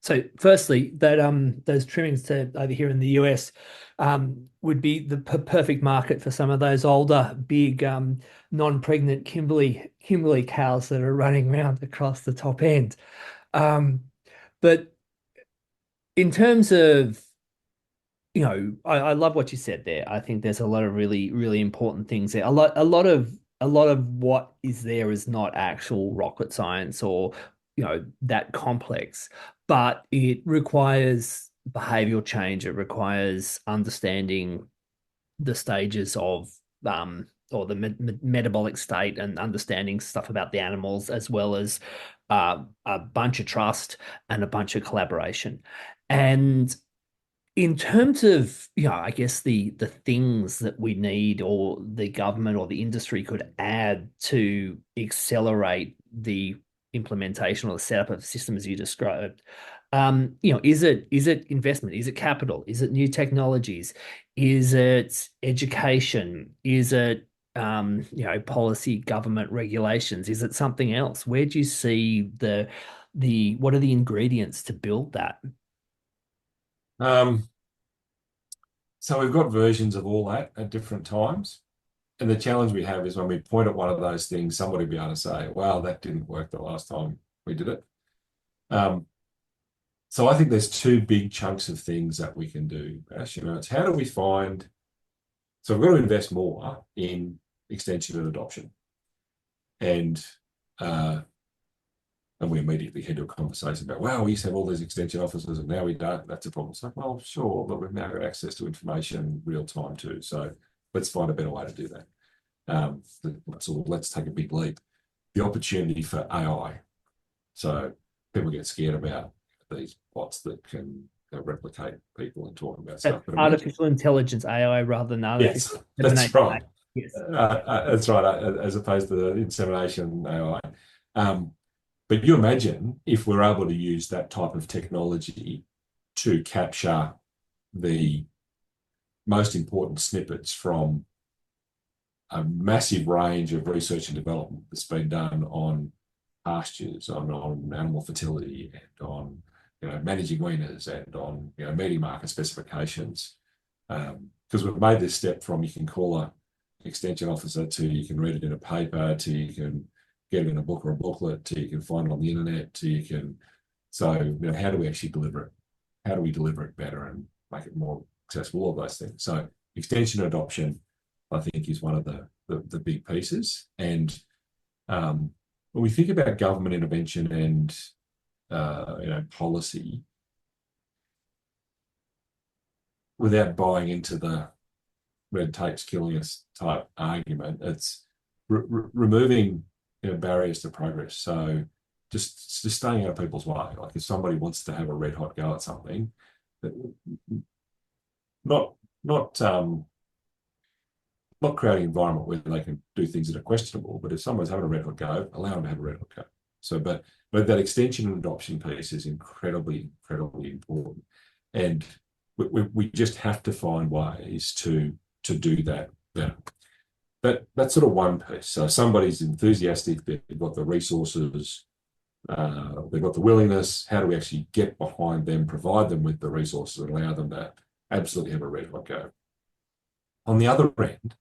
So firstly, that those trimmings over here in the US would be the perfect market for some of those older, big, non-pregnant Kimberley cows that are running around across the top end. But in terms of, I love what you said there. I think there's a lot of really, really important things there. A lot of what is there is not actual rocket science or that complex, but it requires behavioral change. It requires understanding the stages of or the metabolic state and understanding stuff about the animals, as well as a bunch of trust and a bunch of collaboration. And in terms of, I guess the things that we need or the government or the industry could add to accelerate the implementation or the setup of systems you described, is it investment? Is it capital? Is it new technologies? Is it education? Is it policy, government regulations? Is it something else? Where do you see what are the ingredients to build that? So we've got versions of all that at different times. And the challenge we have is when we point at one of those things, somebody will be able to say, wow, that didn't work the last time we did it. So I think there's 2 big chunks of things that we can do. It's how do we find, so we've got to invest more in extension and adoption. And we immediately head to a conversation about, wow, we used to have all these extension officers and now we don't. That's a problem. It's like, well, sure, but we've now got access to information real time too. So let's find a better way to do that. Let's take a big leap. The opportunity for AI. So people get scared about these bots that can replicate people and talk about stuff. But artificial intelligence, AI, rather than yes, artificial that's right. Yes. That's right, as opposed to the insemination AI. But you imagine if we're able to use that type of technology to capture the most important snippets from a massive range of research and development that's been done on pastures, on animal fertility, and on managing weaners, and on meeting market specifications. Because we've made this step from you can call an extension officer to you can read it in a paper to you can get it in a book or a booklet to you can find it on the internet to you can. So how do we actually deliver it? How do we deliver it better and make it more accessible? All of those things. So extension adoption, I think, is one of the big pieces. And when we think about government intervention and policy, without buying into the red tape's killing us type argument, it's removing barriers to progress. So just staying out of people's way. Like if somebody wants to have a red hot go at something, not not not creating an environment where they can do things that are questionable, but if someone's having a red hot go, allow them to have a red hot go. So, but that extension and adoption piece is incredibly important, and we just have to find ways to do that better. That's sort of one piece. So somebody's enthusiastic, they've got the resources, they've got the willingness. How do we actually get behind them, provide them with the resources, and allow them to absolutely have a red hot go? On the other end,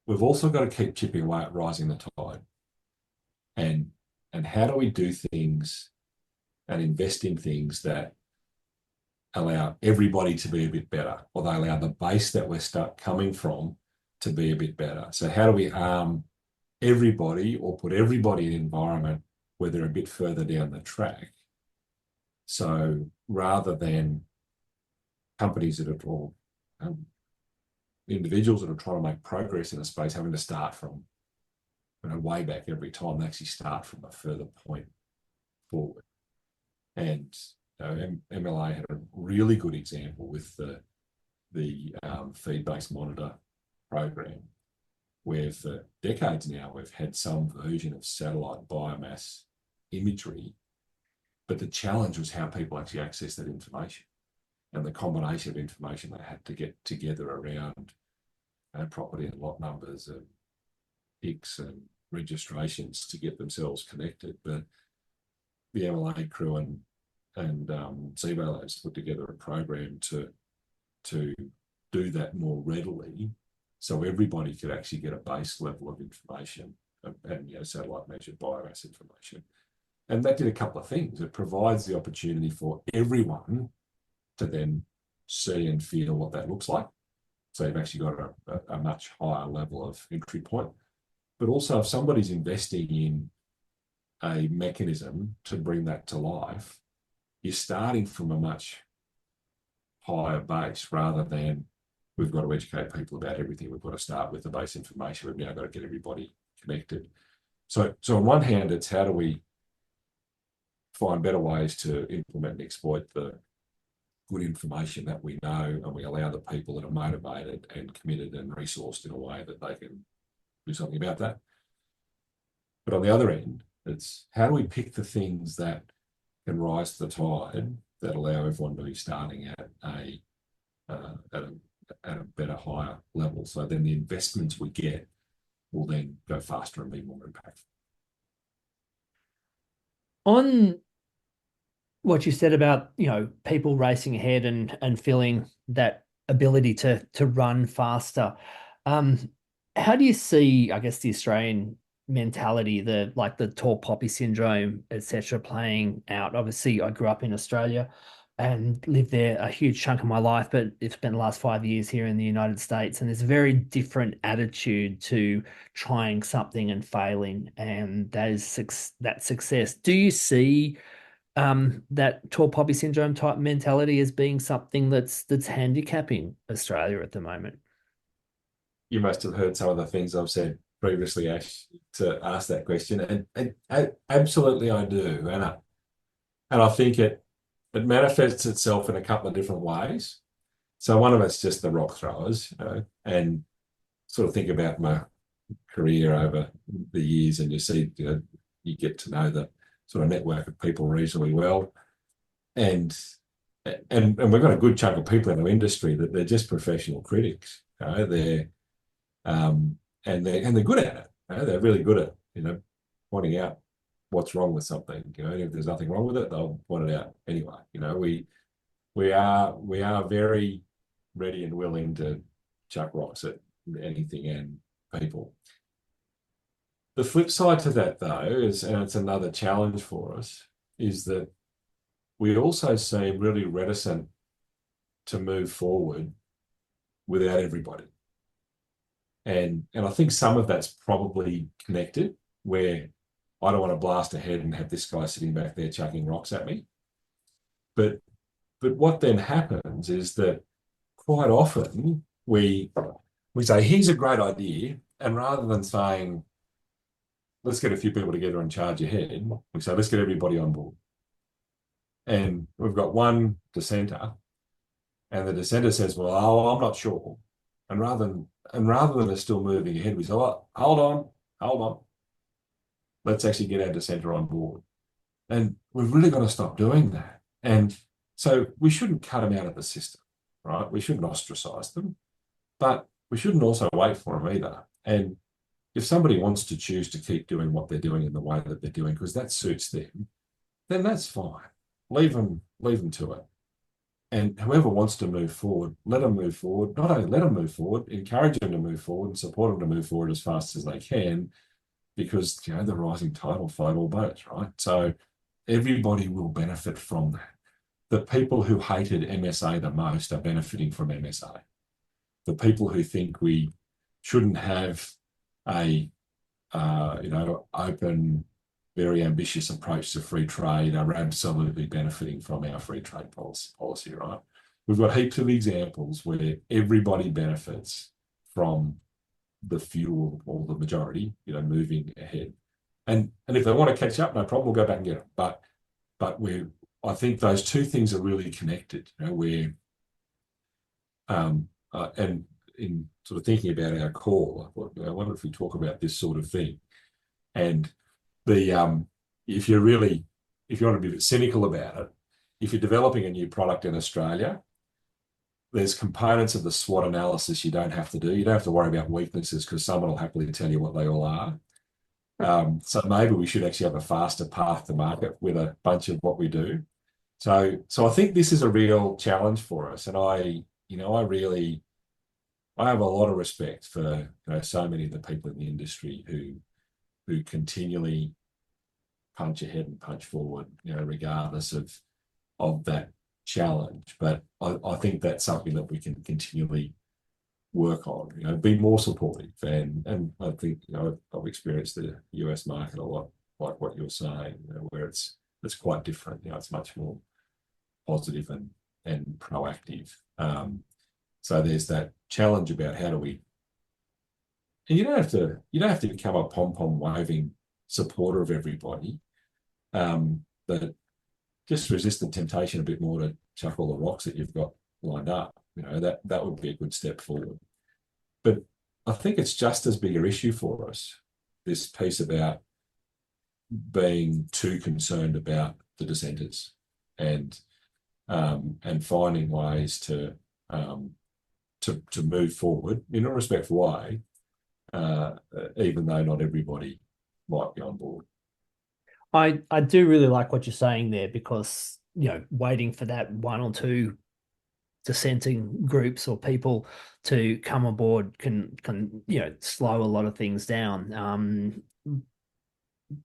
we've also got to keep chipping away at rising the tide. And how do we do things and invest in things that allow everybody to be a bit better, or they allow the base that we're coming from to be a bit better? So how do we arm everybody or put everybody in an environment where they're a bit further down the track? So rather than companies that are all individuals that are trying to make progress in a space having to start from way back every time, they actually start from a further point forward. And MLA had a really good example with the feed-based monitor program, where for decades now we've had some version of satellite biomass imagery, but the challenge was how people actually access that information and the combination of information they had to get together around property and lot numbers and PICs and registrations to get themselves connected. But the MLA crew and tracebale labs put together a program to do that more readily, so everybody could actually get a base level of information and satellite measured biomass information. And that did a couple of things. It provides the opportunity for everyone to then see and feel what that looks like. So you've actually got a much higher level of entry point. But also, if somebody's investing in a mechanism to bring that to life, you're starting from a much higher base rather than we've got to educate people about everything. We've got to start with the base information. We've now got to get everybody connected. So on one hand, it's how do we find better ways to implement and exploit the good information that we know, and we allow the people that are motivated and committed and resourced in a way that they can do something about that. But on the other end, it's how do we pick the things that can rise to the tide that allow everyone to be starting at a better, higher level. So then the investments we get will then go faster and be more impactful. On what you said about, people racing ahead and feeling that ability to run faster. How do you see, I guess, the Australian mentality, the tall poppy syndrome, etc., playing out? Obviously, I grew up in Australia and lived there a huge chunk of my life, but it's been the last 5 years here in the United States, and there's a very different attitude to trying something and failing, and that is that success. Do you see that tall poppy syndrome type mentality as being something that's handicapping Australia at the moment? You must have heard some of the things I've said previously, Ash, to ask that question, and absolutely I do, and I think it manifests itself in a couple of different ways. So one of it's just the rock throwers, and sort of think about my career over the years, and you see, you get to know the sort of network of people reasonably well, and we've got a good chunk of people in our industry that they're just professional critics. They're good at it. They're really good at pointing out what's wrong with something. If there's nothing wrong with it, they'll point it out anyway. We are very ready and willing to chuck rocks at anything and people. The flip side to that, though, is, and it's another challenge for us, is that we also seem really reticent to move forward without everybody. And I think some of that's probably connected, where I don't want to blast ahead and have this guy sitting back there chucking rocks at me. But what then happens is that quite often we say, here's a great idea, and rather than saying, let's get a few people together and charge ahead. We say, let's get everybody on board. And we've got one dissenter, and the dissenter says, well, oh, I'm not sure. And rather than us still moving ahead, we say, well, hold on. Let's actually get our dissenter on board. And we've really got to stop doing that. And so we shouldn't cut them out of the system, right? We shouldn't ostracize them, but we shouldn't also wait for them either. And if somebody wants to choose to keep doing what they're doing in the way that they're doing, because that suits them, then that's fine. Leave them to it. And whoever wants to move forward, let them move forward. Not only let them move forward, encourage them to move forward and support them to move forward as fast as they can, because the rising tide will float all boats, right? So everybody will benefit from that. The people who hated MSA the most are benefiting from MSA. The people who think we shouldn't have a open, very ambitious approach to free trade are absolutely benefiting from our free trade policy, right? We've got heaps of examples where everybody benefits from the few or the majority, moving ahead. And if they want to catch up, no problem, we'll go back and get them. But I think those two things are really connected, where and in sort of thinking about our call, I wonder if we talk about this sort of thing. And if you want to be a bit cynical about it, if you're developing a new product in Australia, there's components of the SWOT analysis you don't have to do. You don't have to worry about weaknesses because someone will happily tell you what they all are. So maybe we should actually have a faster path to market with a bunch of what we do. So I think this is a real challenge for us, and I have a lot of respect for so many of the people in the industry who continually punch ahead and punch forward, regardless of that challenge. But I think that's something that we can continually work on, be more supportive. And I think, I've experienced the US market a lot, like what you're saying, where it's quite different. It's much more positive and proactive. So there's that challenge about how do we, and you don't have to become a pom-pom waving supporter of everybody, but just resist the temptation a bit more to chuck all the rocks that you've got lined up. That would be a good step forward. But I think it's just as big an issue for us, this piece about being too concerned about the dissenters and finding ways to move forward in a respectful way, even though not everybody might be on board. I do really like what you're saying there because, waiting for that one or two dissenting groups or people to come aboard can slow a lot of things down.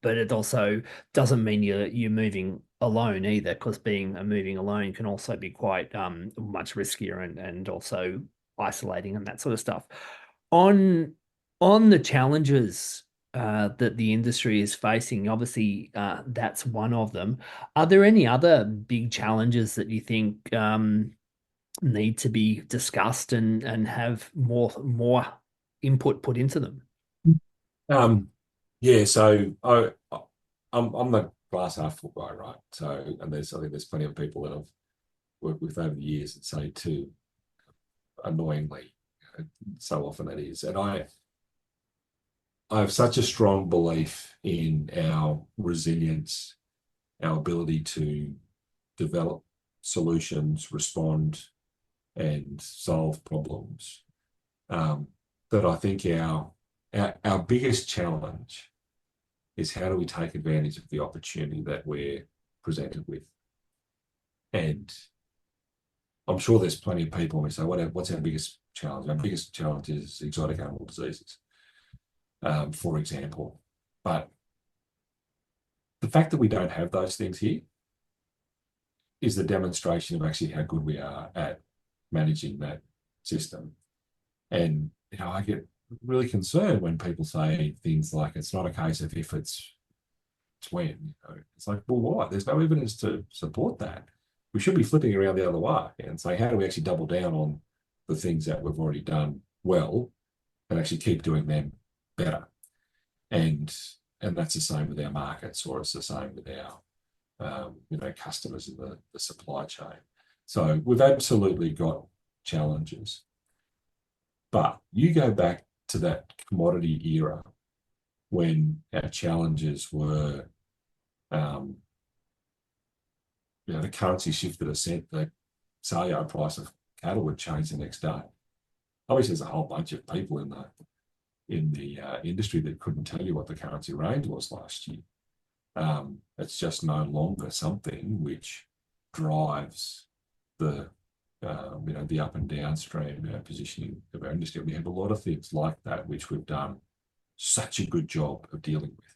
But it also doesn't mean you're moving alone either, because moving alone can also be quite much riskier and also isolating and that sort of stuff. On the challenges that the industry is facing, obviously that's one of them. Are there any other big challenges that you think need to be discussed and have more input put into them? Yeah, so I'm the glass half full guy, right? So, and I think there's plenty of people that I've worked with over the years that say too, annoyingly, so often that is. And I have such a strong belief in our resilience, our ability to develop solutions, respond, and solve problems. That I think our biggest challenge is how do we take advantage of the opportunity that we're presented with. And I'm sure there's plenty of people who say, what's our biggest challenge? Our biggest challenge is exotic animal diseases, for example. But the fact that we don't have those things here is the demonstration of actually how good we are at managing that system. And, I get really concerned when people say things like, it's not a case of if, it's when. It's like, well, why? There's no evidence to support that. We should be flipping around the other way and say, how do we actually double down on the things that we've already done well and actually keep doing them better? And And that's the same with our markets, or it's the same with our customers in the supply chain. So we've absolutely got challenges. But you go back to that commodity era when our challenges were, the currency shifted a cent, the sale yard price of cattle would change the next day. Obviously, there's a whole bunch of people in the industry that couldn't tell you what the currency range was last year. It's just no longer something which drives the the up and downstream positioning of our industry. We have a lot of things like that which we've done such a good job of dealing with.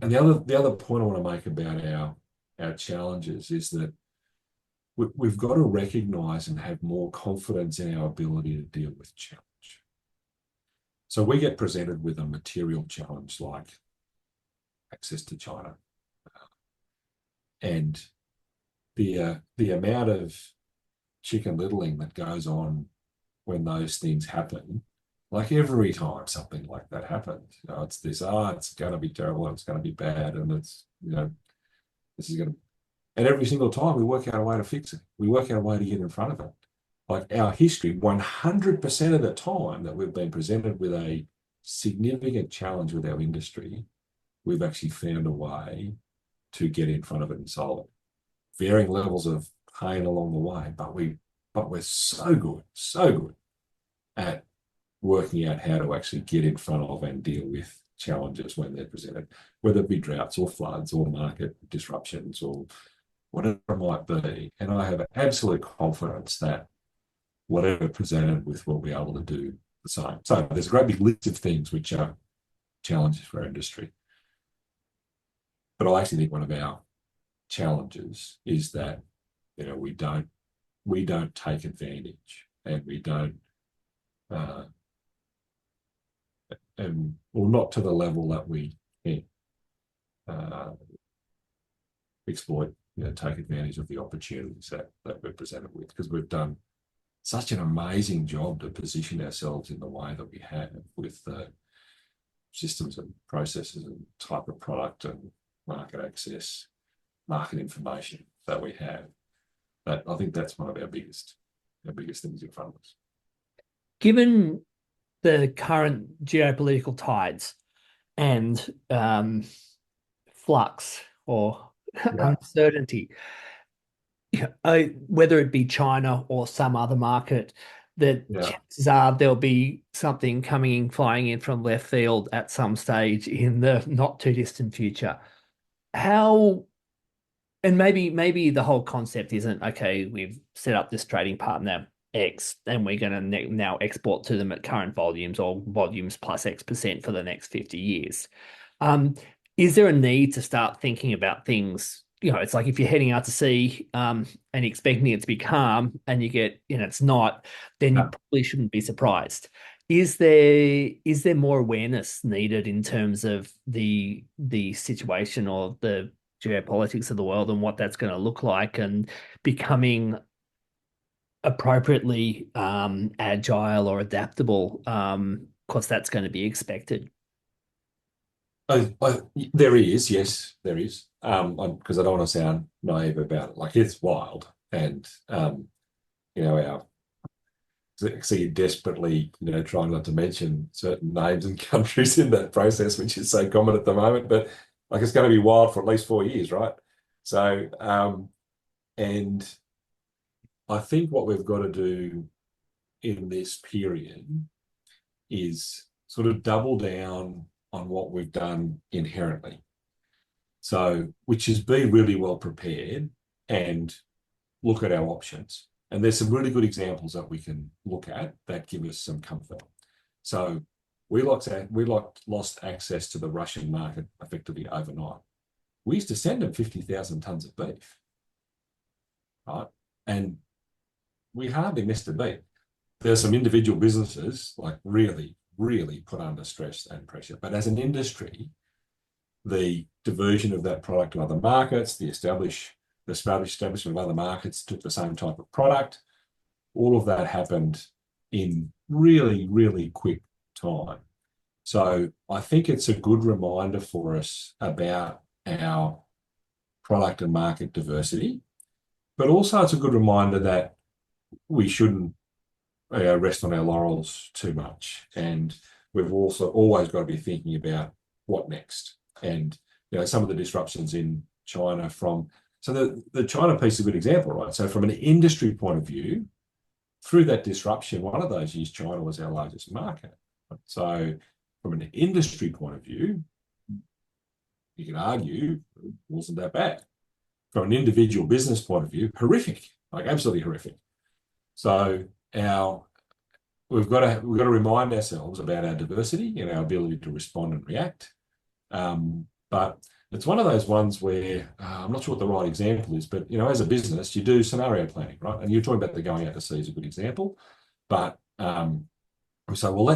And the other point I want to make about our challenges is that we've got to recognise and have more confidence in our ability to deal with challenge. So we get presented with a material challenge like access to China, and the amount of chicken littling that goes on when those things happen. Like every time something like that happens, it's this, it's going to be terrible, it's going to be bad, and it's, this is going to, and every single time we work out a way to fix it. We work out a way to get in front of it. Like our history, 100% of the time that we've been presented with a significant challenge with our industry, we've actually found a way to get in front of it and solve it. Varying levels of pain along the way, but we're so good at working out how to actually get in front of and deal with challenges when they're presented, whether it be droughts or floods or market disruptions or whatever it might be. And I have absolute confidence that whatever presented with, we'll be able to do the same. So there's a great big list of things which are challenges for our industry. But I actually think one of our challenges is that we don't take advantage, and we don't not to the level that we can exploit, take advantage of the opportunities that we're presented with, because we've done such an amazing job to position ourselves in the way that we have with the systems and processes and type of product and market access, market information that we have. But I think that's one of our biggest things in front of us. Given the current geopolitical tides and flux or uncertainty, whether it be China or some other market, that chances are there'll be something flying in from left field at some stage in the not too distant future. And maybe the whole concept isn't, okay, we've set up this trading partner X and we're going to now export to them at current volumes or volumes plus X% for the next 50 years. Is there a need to start thinking about things? It's like if you're heading out to sea and expecting it to be calm and you get, it's not, then you probably shouldn't be surprised. Is there more awareness needed in terms of the situation or the geopolitics of the world and what that's going to look like, and becoming appropriately agile or adaptable, because that's going to be expected? There is, yes, there is. Because I don't want to sound naive about it. Like, it's wild, and so you're desperately, trying not to mention certain names and countries in that process, which is so common at the moment. But like, it's going to be wild for at least 4 years, right? So, and I think what we've got to do in this period is sort of double down on what we've done inherently. So, which is be really well prepared and look at our options. And there's some really good examples that we can look at that give us some comfort. So we lost access to the Russian market effectively overnight. We used to send them 50,000 tonnes of beef, right? And we hardly missed a beat. There's some individual businesses like really, really put under stress and pressure. But as an industry, the diversion of that product to other markets, the establishment of other markets took the same type of product, all of that happened in really, really quick time. So I think it's a good reminder for us about our product and market diversity, but also it's a good reminder that we shouldn't rest on our laurels too much. And we've also always got to be thinking about what next. And some of the disruptions in China the China piece is a good example, right? So from an industry point of view, through that disruption, one of those years, China was our largest market. So from an industry point of view, you can argue it wasn't that bad. From an individual business point of view, horrific, like absolutely horrific. So we've got to remind ourselves about our diversity and our ability to respond and react. But it's one of those ones where I'm not sure what the right example is, but as a business, you do scenario planning, right? And you're talking about the going out to sea is a good example. But we say, well,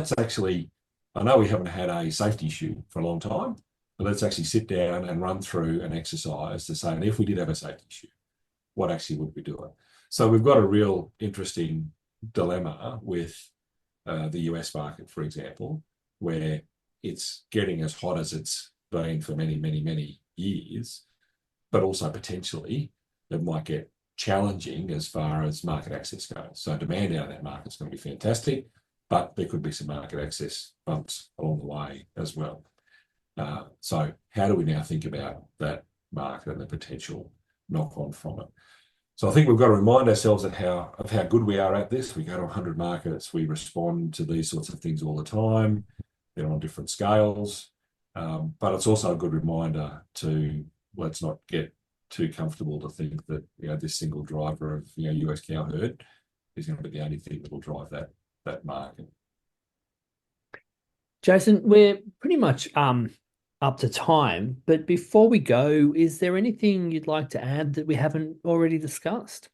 I know we haven't had a safety issue for a long time, but let's actually sit down and run through an exercise to say, and if we did have a safety issue, what actually would we do? So we've got a real interesting dilemma with the US market, for example, where it's getting as hot as it's been for many, many, many years, but also potentially it might get challenging as far as market access goes. So demand out of that market is going to be fantastic, but there could be some market access bumps along the way as well. So how do we now think about that market and the potential knock-on from it? So I think we've got to remind ourselves of how good we are at this. We go to 100 markets, we respond to these sorts of things all the time. They're on different scales. But it's also a good reminder to let's not get too comfortable to think that this single driver of US cow herd is going to be the only thing that will drive that market. Jason, we're pretty much up to time, but before we go, is there anything you'd like to add that we haven't already discussed?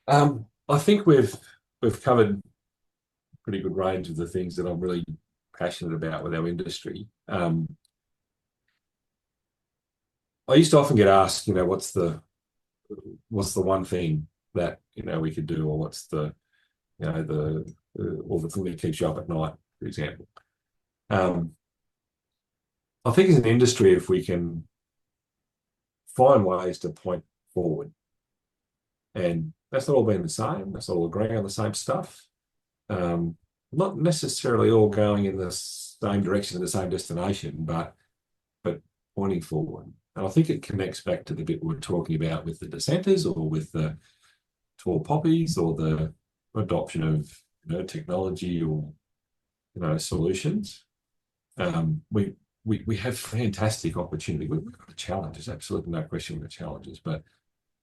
I think we've covered a pretty good range of the things that I'm really passionate about with our industry. I used to often get asked, what's the one thing that we could do, or what's the or the thing that keeps you up at night, for example. I think as an industry, if we can find ways to point forward, and that's not all being the same, that's not all agreeing on the same stuff, not necessarily all going in the same direction and the same destination, but pointing forward. And I think it connects back to the bit we were talking about with the dissenters, or with the tall poppies, or the adoption of technology, or solutions. We have fantastic opportunity. We've got challenges, absolutely no question with the challenges, but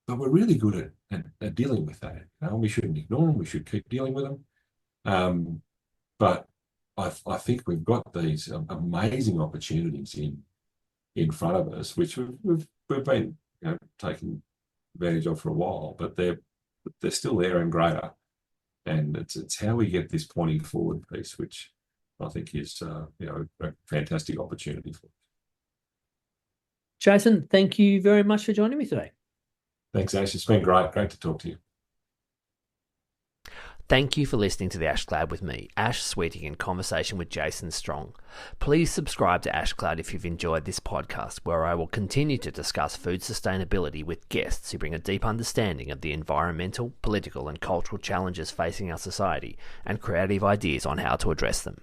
we're really good at dealing with that. We shouldn't ignore them. We should keep dealing with them. But I think we've got these amazing opportunities in front of us, which we've been taking advantage of for a while, but they're still there and greater. And it's how we get this pointing forward piece, which I think is a fantastic opportunity for us. Jason, thank you very much for joining me today. Thanks, Ash. It's been great to talk to you. Thank you for listening to the Ash Cloud with me, Ash Sweeting, in conversation with Jason Strong. Please subscribe to Ash Cloud if you've enjoyed this podcast, where I will continue to discuss food sustainability with guests who bring a deep understanding of the environmental, political, and cultural challenges facing our society, and creative ideas on how to address them.